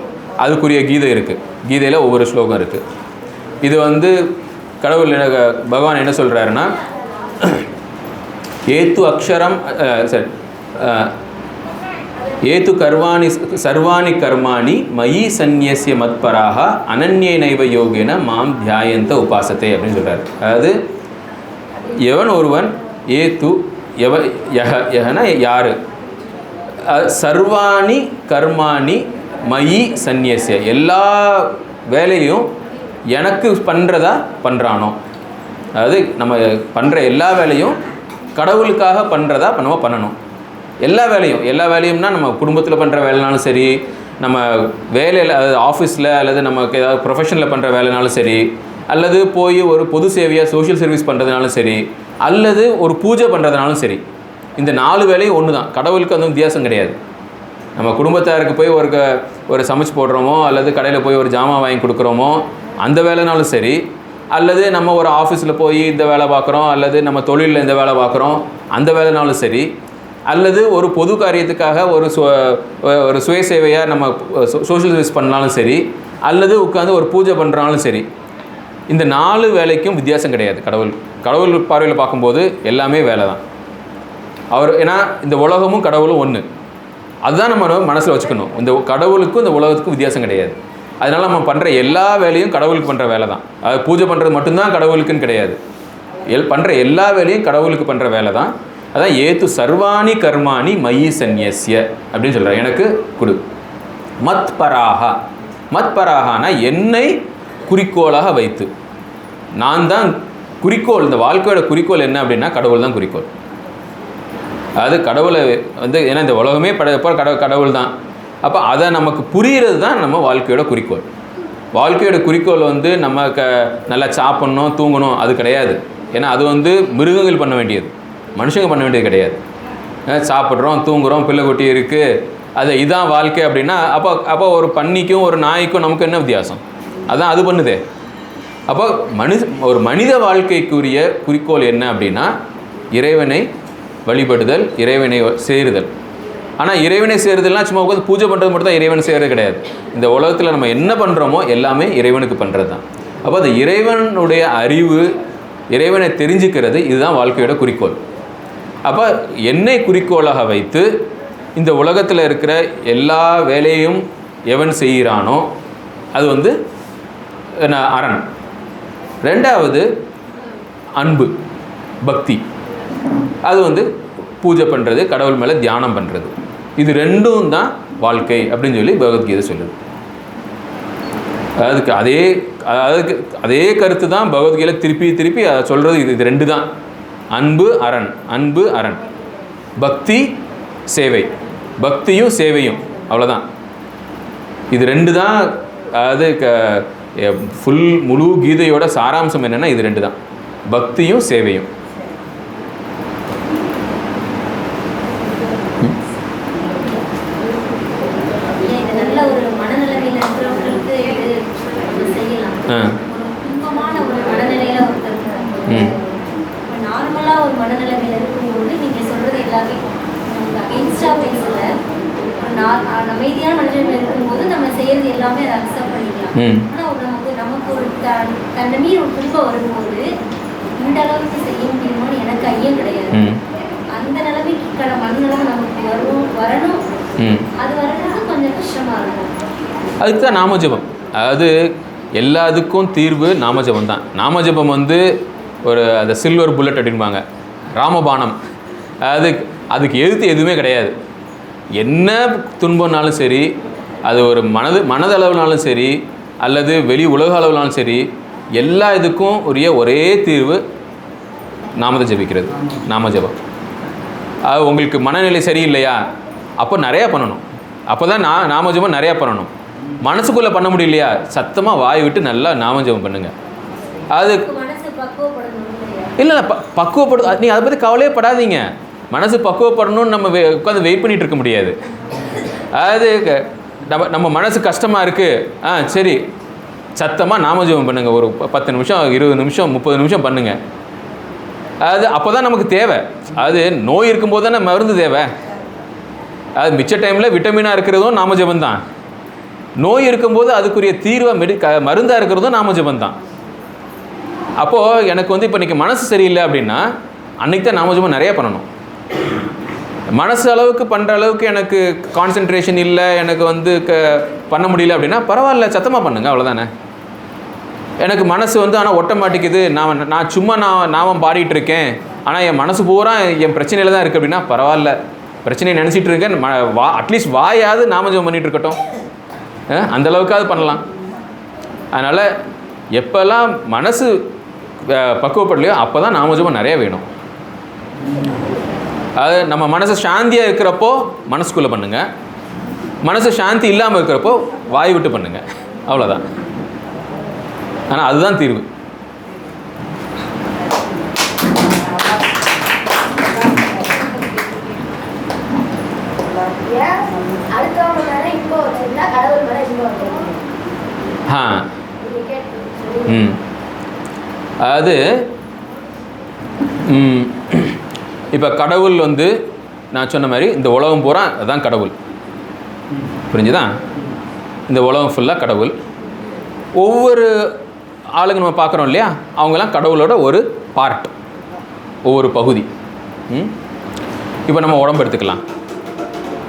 அதுக்குரிய கீதை இருக்குது. கீதையில் ஒவ்வொரு ஸ்லோகம் இருக்குது. இது கடவுள் பகவான் என்ன சொல்கிறாருன்னா, ஏத்து அக்ஷரம் சரி ஏத்து சர்வாணி கர்மாணி மயி சந்நியஸ்ய மத்பராக அனன்யே நைவ யோகேன மாம் தியாயந்த உபாசத்தை அப்படின்னு சொல்கிறார். அதாவது எவன் ஒருவன் ஏத்து யஹன யார், சர்வாணி கர்மாணி மயி சந்நியஸ்ய எல்லா வேலையும் எனக்கு பண்ணுறதா பண்ணுறானோ, அதாவது நம்ம பண்ணுற எல்லா வேலையும் கடவுளுக்காக பண்ணுறதா நம்ம பண்ணணும். எல்லா வேலையும்னா நம்ம குடும்பத்தில் பண்ணுற வேலைனாலும் சரி, நம்ம வேலையில் அதாவது ஆஃபீஸில் அல்லது நமக்கு ஏதாவது ப்ரொஃபஷனில் பண்ணுற வேலைனாலும் சரி, அல்லது போய் ஒரு பொது சேவையாக சோஷியல் சர்வீஸ் பண்ணுறதுனாலும் சரி, அல்லது ஒரு பூஜை பண்ணுறதுனாலும் சரி, இந்த 4 வேலையும் ஒன்று தான். கடவுளுக்கு அந்த வித்தியாசம் கிடையாது. நம்ம குடும்பத்தாருக்கு போய் ஒரு சமைச்சு போடுறோமோ, அல்லது கடையில் போய் ஒரு ஜாமான் வாங்கி கொடுக்குறோமோ, அந்த வேலைனாலும் சரி, அல்லது நம்ம ஒரு ஆஃபீஸில் போய் இந்த வேலை பார்க்குறோம், அல்லது நம்ம தொழிலில் இந்த வேலை பார்க்குறோம், அந்த வேலைனாலும் சரி, அல்லது ஒரு பொது காரியத்துக்காக ஒரு சுய சேவையாக நம்ம சோஷியல் சர்வீஸ் பண்ணாலும் சரி, அல்லது உட்காந்து ஒரு பூஜை பண்ணுறாலும் சரி, இந்த 4 வேலைக்கும் வித்தியாசம் கிடையாது. கடவுள் பார்வையில் பார்க்கும்போது எல்லாமே வேலை தான். ஏன்னா இந்த உலகமும் கடவுளும் ஒன்று. அதுதான் நம்ம மனசில் வச்சுக்கணும். இந்த கடவுளுக்கும் இந்த உலகத்துக்கும் வித்தியாசம் கிடையாது. அதனால் நம்ம பண்ணுற எல்லா வேலையும் கடவுளுக்கு பண்ணுற வேலை தான். அது பூஜை பண்ணுறது மட்டும்தான் கடவுளுக்குன்னு கிடையாது. பண்ணுற எல்லா வேலையும் கடவுளுக்கு பண்ணுற வேலை தான். அதான் ஏத்து சர்வாணி கர்மாணி மயி சந்நியஸ்ய அப்படின்னு சொல்கிறார். எனக்கு கொடு. மத்பராகனா என்னை குறிக்கோளாக வைத்து, நான் தான் குறிக்கோள். இந்த வாழ்க்கையோட குறிக்கோள் என்ன அப்படின்னா கடவுள் தான் குறிக்கோள். அதாவது கடவுளை ஏன்னா இந்த உலகமே கடவுள் தான். அப்போ அதை நமக்கு புரிகிறது தான் நம்ம வாழ்க்கையோட குறிக்கோள். வாழ்க்கையோட குறிக்கோள் நம்ம நல்லா சாப்பிட்ணும் தூங்கணும் அது கிடையாது. ஏன்னா அது மிருகங்கள் பண்ண வேண்டியது, மனுஷங்க பண்ண வேண்டியது கிடையாது. சாப்பிட்றோம் தூங்குகிறோம் பிள்ளை குட்டி இருக்குது, இதான் வாழ்க்கை அப்படின்னா அப்போ ஒரு பன்னிக்கும் ஒரு நாய்க்கும் நமக்கு என்ன வித்தியாசம்? அதான் அது பண்ணுதே. அப்போ ஒரு மனித வாழ்க்கைக்குரிய குறிக்கோள் என்ன அப்படின்னா இறைவனை வழிபடுதல், இறைவனை சேருதல். ஆனால் இறைவனை சேருதல்னால் சும்மா உட்காந்து பூஜை பண்ணுறது மட்டும் தான் இறைவனை சேருறது கிடையாது. இந்த உலகத்தில் நம்ம என்ன பண்ணுறோமோ எல்லாமே இறைவனுக்கு பண்ணுறது தான். அப்போ அந்த இறைவனுடைய அறிவு, இறைவனை தெரிஞ்சுக்கிறது, இதுதான் வாழ்க்கையோட குறிக்கோள். அப்போ என்னை குறிக்கோளாக வைத்து இந்த உலகத்தில் இருக்கிற எல்லா வேலையும் எவன் செய்கிறானோ அது அரண். ரெண்டாவது அன்பு, பக்தி. அது பூஜை பண்ணுறது, கடவுள் மேலே தியானம் பண்ணுறது. இது ரெண்டும் தான் வாழ்க்கை அப்படின்னு சொல்லி பகவத்கீதை சொல்லுது. அதே கருத்து தான் பகவத்கீதையில் திருப்பி அதை சொல்கிறது. இது ரெண்டு தான். அன்பு அரண், பக்தி சேவை, பக்தியும் சேவையும், அவ்வளோதான். இது ரெண்டு தான். முழு கீதையோட சாராம்சம் என்னென்னா இது ரெண்டு தான், பக்தியும் சேவையும். அமைதியான மனிதர்கள் இருக்கும்போது நம்ம செய்யறது எல்லாமே அதை அக்செப்ட் பண்ணிக்கலாம். ஆனால் நமக்கு ஒரு தன்னை ஒரு துன்பம் வரும்போது இந்த அளவுக்கு செய்ய முடியுமான்னு எனக்கு ஐயம் கிடையாது. அந்த நிலைமைக்கு மனநிலைமை நமக்கு வரணும். அது வர்றது கொஞ்சம் கஷ்டமா இருக்கும். அதுக்கு தான் நாமஜபம். அதாவது எல்லாத்துக்கும் தீர்வு நாமஜபம் தான். நாமஜபம் ஒரு அந்த சில்வர் புல்லட் அப்படின்பாங்க, ராமபானம். அதாவது அதுக்கு எதிர்த்து எதுவுமே கிடையாது. என்ன துன்பம்னாலும் சரி, அது ஒரு மனதளவுனாலும் சரி, அல்லது வெளி உலக அளவுனாலும் சரி, எல்லா இதுக்கும் உரிய ஒரே தீர்வு நாமத்தை ஜபிக்கிறது, நாம ஜபம். அது உங்களுக்கு மனநிலை சரியில்லையா, அப்போ நிறையா பண்ணணும். அப்போ தான் நாம ஜபம் நிறையா பண்ணணும். மனசுக்குள்ளே பண்ண முடியலையா, சத்தமாக வாய் விட்டு நல்லா நாம ஜபம் பண்ணுங்கள். அது இல்லை பக்குவப்படு, நீங்கள் அதை பற்றி கவலையே படாதீங்க. மனசு பக்குவப்படணும்னு நம்ம உட்காந்து வெயிட் பண்ணிகிட்டு இருக்க முடியாது. அதாவது நம்ம மனசு கஷ்டமாக இருக்குது, சரி சத்தமாக நாமஜபம் பண்ணுங்கள். ஒரு 10 நிமிஷம் 20 நிமிஷம் 30 நிமிஷம் பண்ணுங்கள். அது அப்போ தான் நமக்கு தேவை. அது நோய் இருக்கும்போது தானே மருந்து தேவை. அது மிச்ச டைமில் விட்டமினாக இருக்கிறதும் நாமஜபம் தான். நோய் இருக்கும்போது அதுக்குரிய தீர்வை மருந்தாக இருக்கிறதும் நாமஜபம் தான். அப்போது எனக்கு இப்போ இன்றைக்கி மனசு சரியில்லை அப்படின்னா அன்றைக்கி தான் நாமஜபம் நிறையா பண்ணணும். மனசு அளவுக்கு பண்ணுற அளவுக்கு எனக்கு கான்சன்ட்ரேஷன் இல்லை, எனக்கு பண்ண முடியல அப்படின்னா பரவாயில்ல, சத்தமாக பண்ணுங்கள், அவ்வளோதானே. எனக்கு மனசு ஆனால் ஒட்ட மாட்டேங்குது, நான் சும்மா நாமம் பாடிட்டு இருக்கேன், ஆனால் என் மனசு பூரா என் பிரச்சனையில் தான் இருக்குது அப்படின்னா பரவாயில்ல, பிரச்சனையை நினச்சிட்டு இருக்கேன், அட்லீஸ்ட் வாயாவது நாமஜபம் பண்ணிகிட்டு இருக்கட்டும், அந்தளவுக்காவது பண்ணலாம். அதனால் எப்போல்லாம் மனசு பக்குவப்படலையோ அப்போ தான் நாமஜபம் நிறைய வேணும். அது நம்ம மனசு சாந்தியாக இருக்கிறப்போ மனசுக்குள்ளே பண்ணுங்கள், மனசு சாந்தி இல்லாமல் இருக்கிறப்போ வாய் விட்டு பண்ணுங்கள், அவ்வளோதான். ஆனால் அதுதான் தீர்வு. அது இப்போ கடவுள் நான் சொன்ன மாதிரி இந்த உலகம் பூரா அதுதான் கடவுள், புரிஞ்சுதா? இந்த உலகம் ஃபுல்லாக கடவுள். ஒவ்வொரு ஆளுங்க நம்ம பார்க்குறோம் இல்லையா, அவங்கெல்லாம் கடவுளோட ஒரு பார்ட், ஒவ்வொரு பகுதி. இப்போ நம்ம உடம்பு எடுத்துக்கலாம்,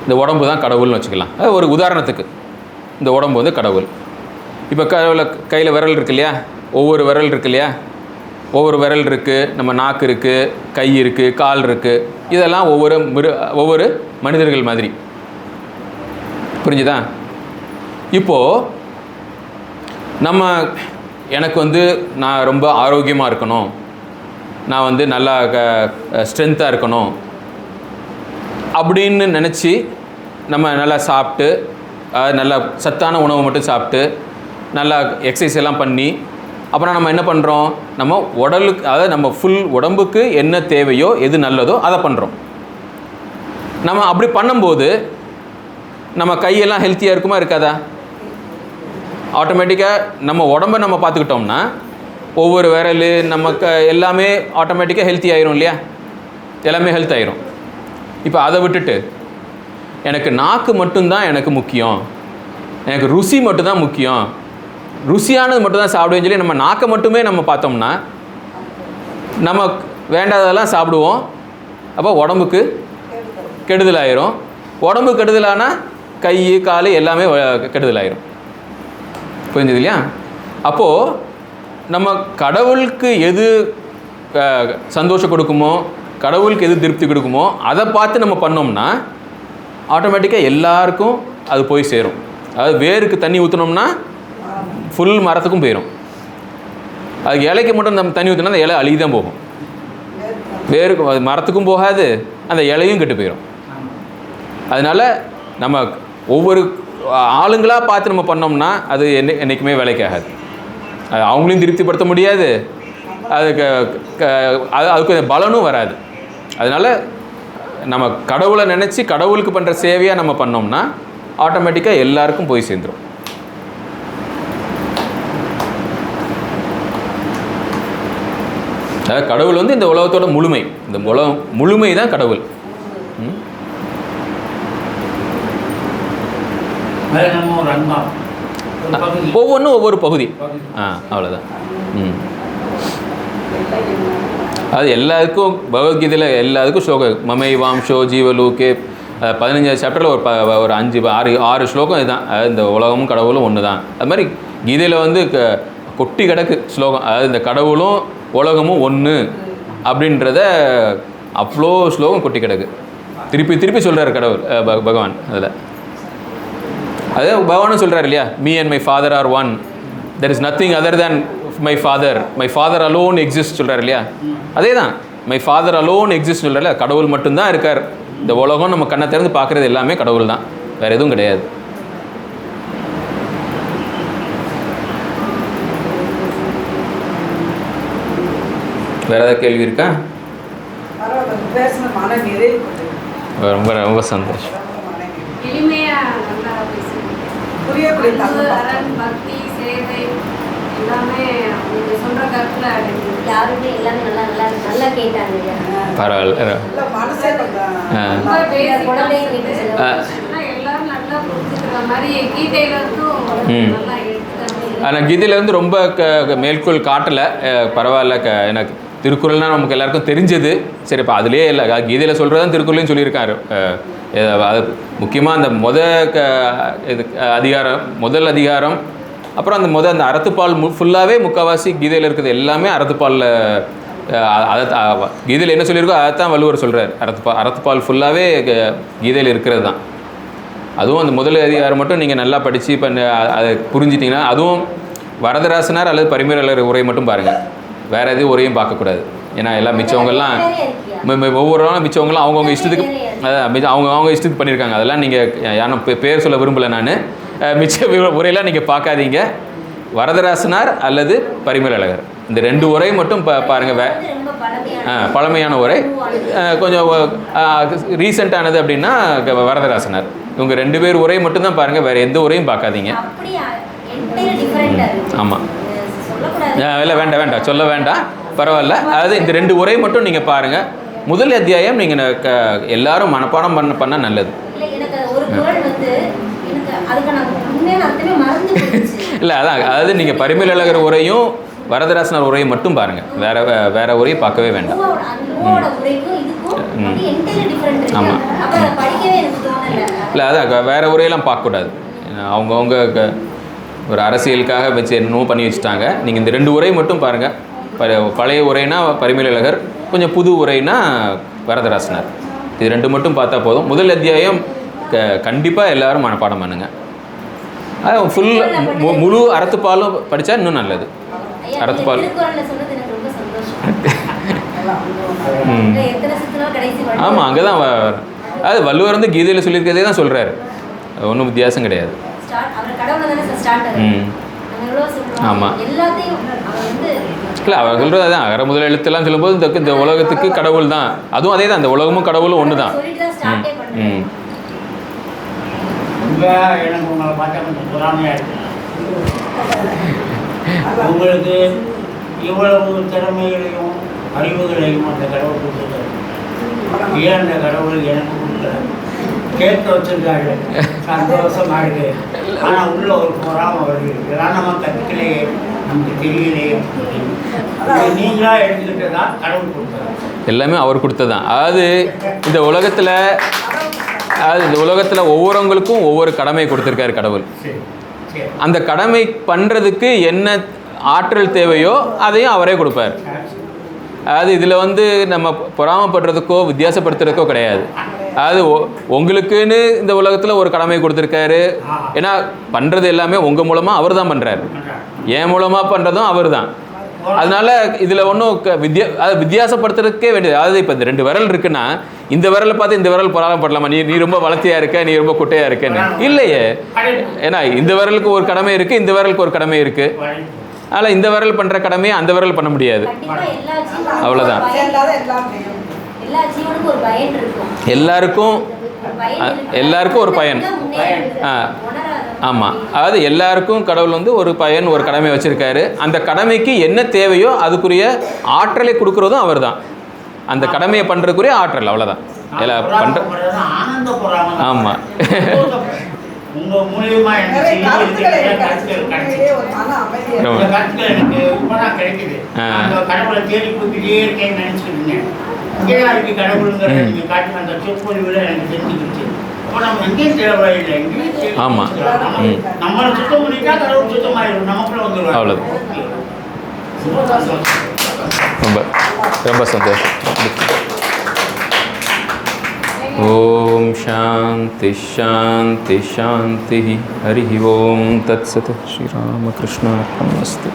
இந்த உடம்பு தான் கடவுள்னு வச்சுக்கலாம். அது ஒரு உதாரணத்துக்கு இந்த உடம்பு கடவுள். இப்போ கையில் விரல் இருக்கு இல்லையா, ஒவ்வொரு விரல் இருக்கு இல்லையா, ஒவ்வொரு விரல் இருக்குது, நம்ம நாக்கு இருக்குது, கை இருக்குது, கால் இருக்குது, இதெல்லாம் ஒவ்வொரு மனிதர்கள் மாதிரி, புரிஞ்சுதா? இப்போது நம்ம எனக்கு நான் ரொம்ப ஆரோக்கியமாக இருக்கணும், நான் நல்லா ஸ்ட்ரென்த்தாக இருக்கணும் அப்படின்னு நினச்சி நம்ம நல்லா சாப்பிட்டு, நல்லா சத்தான உணவு மட்டும் சாப்பிட்டு, நல்லா எக்ஸசைஸ் எல்லாம் பண்ணி, அப்புறம் நம்ம என்ன பண்ணுறோம், நம்ம உடலுக்கு, அதாவது நம்ம ஃபுல் உடம்புக்கு என்ன தேவையோ எது நல்லதோ அதை பண்ணுறோம். நம்ம அப்படி பண்ணும்போது நம்ம கையெல்லாம் ஹெல்த்தியாக இருக்குமா இருக்காதா? ஆட்டோமேட்டிக்காக நம்ம உடம்பை நம்ம பார்த்துக்கிட்டோம்னா ஒவ்வொரு விரல் நமக்கு எல்லாமே ஆட்டோமேட்டிக்காக ஹெல்த்தி ஆயிரும் இல்லையா, எல்லாமே ஹெல்த் ஆயிரும். இப்போ அதை விட்டுட்டு எனக்கு நாக்கு மட்டும்தான் எனக்கு முக்கியம், எனக்கு ருசி மட்டும்தான் முக்கியம், ருசியானது மட்டும்தான் சாப்பிடுவேன்னு சொல்லி நம்ம நாக்கை மட்டுமே நம்ம பார்த்தோம்னா நம்ம வேண்டாததெல்லாம் சாப்பிடுவோம். அப்போ உடம்புக்கு கெடுதல் ஆயிரும். உடம்பு கெடுதலானால் கை கால் எல்லாமே கெடுதல் ஆயிரும், புரிஞ்சுது இல்லையா? அப்போது நம்ம கடவுளுக்கு எது சந்தோஷம் கொடுக்குமோ, கடவுளுக்கு எது திருப்தி கொடுக்குமோ அதை பார்த்து நம்ம பண்ணோம்னா ஆட்டோமேட்டிக்காக எல்லாருக்கும் அது போய் சேரும். அதாவது வேருக்கு தண்ணி ஊற்றினோம்னா ஃபுல் மரத்துக்கும் போயிடும். அதுக்கு இலைக்கு மட்டும் நம்ம தண்ணி ஊற்றினா அந்த இலை அழுகி தான் போகும், வேருக்கு மரத்துக்கும் போகாது, அந்த இலையும் கெட்டு போயிடும். அதனால் நம்ம ஒவ்வொரு ஆளுங்களாக பார்த்து நம்ம பண்ணோம்னா அது என்றைக்குமே வேலைக்கு ஆகாது. அது அவங்களையும் திருப்திப்படுத்த முடியாது, அதுக்கு பலனும் வராது. அதனால் நம்ம கடவுளை நினச்சி கடவுளுக்கு பண்ணுற சேவையாக நம்ம பண்ணோம்னா ஆட்டோமேட்டிக்காக எல்லாருக்கும் போய் சேர்ந்துடும். கடவுள் இந்த உலகத்தோட முழுமை, இந்த உலகம் முழுமை தான் கடவுள். ஒவ்வொன்றும் ஒவ்வொரு பகுதி, அவ்வளோதான். அது எல்லாருக்கும் பகவத்கீதையில் எல்லாருக்கும் ஸ்லோகம் மமை வாம்சோ ஜீவலூக்கே 15வது சாப்டரில் ஒரு 5-6 ஸ்லோகம் இதுதான். இந்த உலகமும் கடவுளும் ஒன்று தான். அது மாதிரி கீதையில் கொட்டி கிடக்கு ஸ்லோகம். அதாவது இந்த கடவுளும் உலகமும் ஒன்று அப்படின்றத அவ்வளோ ஸ்லோகம் கொட்டி கிடக்கு. திருப்பி திருப்பி சொல்கிறார் கடவுள் பகவான் அதில். அது பகவானும் சொல்கிறார் இல்லையா, me and my father are one, there is nothing other than my father alone exist சொல்கிறார் இல்லையா. அதே தான், மை ஃபாதர் அலோன் எக்ஸிஸ்ட் சொல்கிறார். கடவுள் மட்டும்தான் இருக்கார். இந்த உலகம் நம்ம கண்ணை திறந்து பார்க்குறது எல்லாமே கடவுள் தான், வேறு எதுவும் கிடையாது. வேறு ஏதாவது கேள்வி இருக்கா? ரொம்ப ரொம்ப சந்தோஷம். பரவாயில்ல. ஆனால் கீதையில் வந்து ரொம்ப மேற்கோள் காட்டலை. பரவாயில்ல, எனக்கு திருக்குறள்னால் நமக்கு எல்லாருக்கும் தெரிஞ்சது. சரி, இப்போ அதுலேயே இல்லை, கீதையில் சொல்கிறது தான் திருக்குறளையும் சொல்லியிருக்காரு. அது முக்கியமாக அந்த முதல் அதிகாரம், அப்புறம் அந்த அறத்துப்பால் ஃபுல்லாகவே முக்கால்வாசி கீதையில் இருக்கிறது எல்லாமே அறத்துப்பாலில். கீதையில் என்ன சொல்லியிருக்கோ அதைத்தான் வள்ளுவர் சொல்கிறார். அறத்துப்பால் ஃபுல்லாகவே கீதையில் இருக்கிறது தான். அதுவும் அந்த முதல் அதிகாரம் மட்டும் நீங்கள் நல்லா படித்து இப்போ அதை புரிஞ்சிட்டிங்கன்னா, அதுவும் வரதராசனார் அல்லது பரிமேலழகர் உரை மட்டும் பாருங்கள், வேறு எதுவும் உரையும் பார்க்கக்கூடாது. ஏன்னா எல்லாம் மிச்சவங்கெல்லாம் ஒவ்வொரு நாளும் மிச்சவங்களாம் அவங்கவுங்க இஷ்டத்துக்கு அவங்க இஷ்டத்துக்கு பண்ணியிருக்காங்க. அதெல்லாம் நீங்கள் யாரும் பேர் சொல்ல விரும்பலை நான். மிச்ச உரையெல்லாம் நீங்கள் பார்க்காதீங்க. வரதராசனார் அல்லது பரிமேலழகர் இந்த 2 உரை மட்டும் பாருங்கள். பழமையான உரை, கொஞ்சம் ரீசெண்டானது அப்படின்னா வரதராசனார். இவங்க 2 பேர் உரை மட்டும்தான் பாருங்கள், வேறு எந்த உரையும் பார்க்காதீங்க. ஆமாம், இல்லை வேண்டாம் சொல்ல வேண்டாம், பரவாயில்ல. அதாவது இந்த 2 உரை மட்டும் நீங்கள் பாருங்கள். முதல் அத்தியாயம் நீங்கள் எல்லாரும் மனப்பாடம் பண்ணால் நல்லது. இல்லை அதாவது நீங்கள் பரிமேலழகர் உரையும் வரதராசனார் உரையும் மட்டும் பாருங்கள், வேற உரையும் பார்க்கவே வேண்டாம். ஆமாம், இல்லை அதான் வேறு உரையெல்லாம் பார்க்கக்கூடாது. அவங்கவுங்க ஒரு அரசியலுக்காக வச்சு என்னமோ பண்ணி வச்சுட்டாங்க. நீங்கள் இந்த 2 உரை மட்டும் பாருங்கள். பழைய உரைனா பரிமேலழகர், கொஞ்சம் புது உரைனா வரதராசனார். இது 2 மட்டும் பார்த்தா போதும். முதல் அத்தியாயம் கண்டிப்பாக எல்லோரும் மனப்பாடம் பண்ணுங்கள். அது ஃபுல் முழு அறத்துப்பாலும் படித்தா இன்னும் நல்லது. அறத்துப்பால் ஆமாம், அங்கே தான் அது வள்ளுவர் வந்து கீதையில் சொல்லியிருக்கிறதே தான் சொல்கிறாரு, ஒன்றும் வித்தியாசம் கிடையாது. ஆமாம், இல்லை அவர் சொல்கிறது அதான், அகர முதல் எழுத்துலாம் சொல்லும்போது இந்த உலகத்துக்கு கடவுள் தான், அதுவும் அதே தான், இந்த உலகமும் கடவுளும் ஒன்று தான். எனக்கு உங்களை பார்த்தா கொஞ்சம் பொறாமையாக இருக்கு. உங்களுக்கு இவ்வளவு திறமைகளையும் அறிவுகளையும் அந்த கடவுள் கொடுத்துருக்காரு. ஏன் அந்த கடவுள் எனக்கு கொடுக்கல? கேட்க வச்சிருக்காரு, சந்தோஷமா இருக்கு. ஆனால் உள்ள ஒரு பொறாமை வருது, இதெல்லாம் நம்ம கற்றுக்கலையே, நமக்கு தெரியலையே. நீங்களா எடுத்துக்கிட்டதா கடவுள் கொடுத்தாரு, எல்லாமே அவர் கொடுத்ததான். அதாவது இந்த உலகத்தில் ஒவ்வொருவங்களுக்கும் ஒவ்வொரு கடமை கொடுத்துருக்காரு கடவுள். அந்த கடமை பண்ணுறதுக்கு என்ன ஆற்றல் தேவையோ அதையும் அவரே கொடுப்பார். அதாவது இதில் வந்து நம்ம பொறாமப்படுறதுக்கோ வித்தியாசப்படுத்துறதுக்கோ கிடையாது. அதாவது உங்களுக்குன்னு இந்த உலகத்தில் ஒரு கடமை கொடுத்துருக்காரு. ஏன்னா பண்ணுறது எல்லாமே உங்கள் மூலமாக அவர் தான் பண்ணுறாரு, என் மூலமாக பண்ணுறதும் அவர் தான். அதனால இதில் ஒன்றும் வித்தியாசப்படுத்துறதுக்கே வேண்டியது. அதாவது இப்போ இந்த 2 விரல் இருக்குன்னா, இந்த விரலை பார்த்து இந்த விரல் பொறாமப்படலாமா, நீ ரொம்ப வளர்த்தியாக இருக்க, நீ ரொம்ப குட்டையாக இருக்கன்னு? இல்லையே. ஏன்னா இந்த விரலுக்கு ஒரு கடமை இருக்குது, இந்த விரலுக்கு ஒரு கடமை இருக்குது. அதனால் இந்த விரல் பண்ணுற கடமையை அந்த விரல் பண்ண முடியாது, அவ்வளோதான். எல்லாருக்கும் ஒரு பயன். ஆமாம், அதாவது எல்லாருக்கும் கடவுள் வந்து ஒரு பயன், ஒரு கடமை வச்சுருக்காரு. அந்த கடமைக்கு என்ன தேவையோ அதுக்குரிய ஆற்றலை கொடுக்குறதும் அவர் தான். அந்த கடமையை பண்ணுறதுக்குரிய ஆற்றல், அவ்வளோதான். ஆமாம், ஆமாம், அவ்வளோதான். ரொம்ப ரொம்ப சந்தோஷம். ओम शांति शांति शांति। हरि ओम तत्सत। श्री रामकृष्ण अर्पणमस्तु।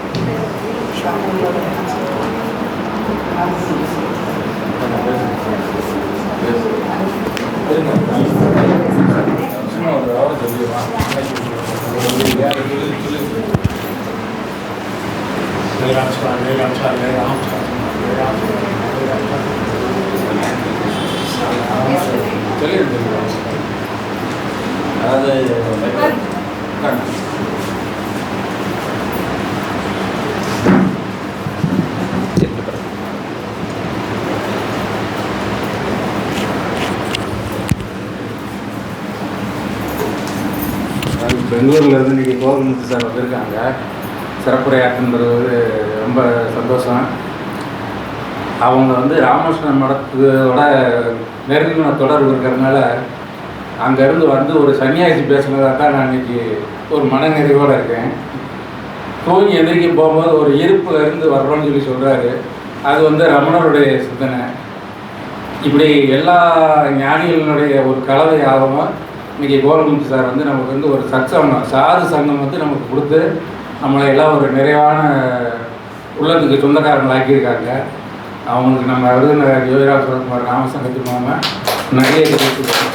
பெங்களூர்லேருந்து இன்றைக்கி கோகுல்முத்து சார் வந்திருக்காங்க. சிறப்புரையாற்றுன்றது ரொம்ப சந்தோஷம். அவங்க வந்து ராமகிருஷ்ண மடத்தோட நெருங்கின தொடர்பு இருக்கிறதுனால அங்கேருந்து வந்து ஒரு சன்னியாசி பேசுனதாக தான் நான் இன்றைக்கி ஒரு மனநிறைவோடு இருக்கேன். தூங்கி எந்திரிக்க போகும்போது ஒரு இருப்பில் இருந்து வர்றோன்னு சொல்லி சொல்கிறாரு. அது வந்து ரமணருடைய சிந்தனை. இப்படி எல்லா ஞானிகளினுடைய ஒரு கலவையாகவும் இன்றைக்கி கோகுல்முத்து சார் வந்து நமக்கு வந்து ஒரு சத்சங்கம், சாது சங்கம் வந்து நமக்கு கொடுத்து நம்மளை எல்லாம் ஒரு நிறைவான உள்ளத்துக்கு சொந்தக்காரங்கள் ஆக்கியிருக்காங்க. அவங்களுக்கு நம்ம விருதுநகர் யோகிராஜ் சுரத்குமார் ராமசங்கத்து மூலமாக நிறைய தெரிவிச்சுக்கிறோம்.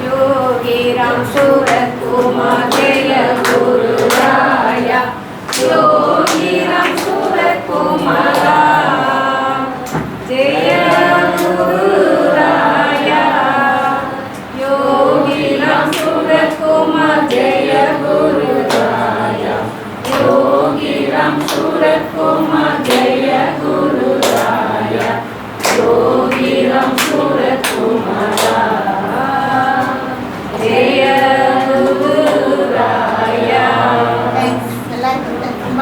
योगी राम सूरत कुमार जय गुरुराया। योगी राम सूरत कुमार जय गुरुराया। योगी राम सूरत कुमार जय गुरुराया। योगी राम सूरत कुमार जय गुरुराया। योगी राम सूरत कुमार जय गुरुराया। எல்லாருக்கும் ரொம்ப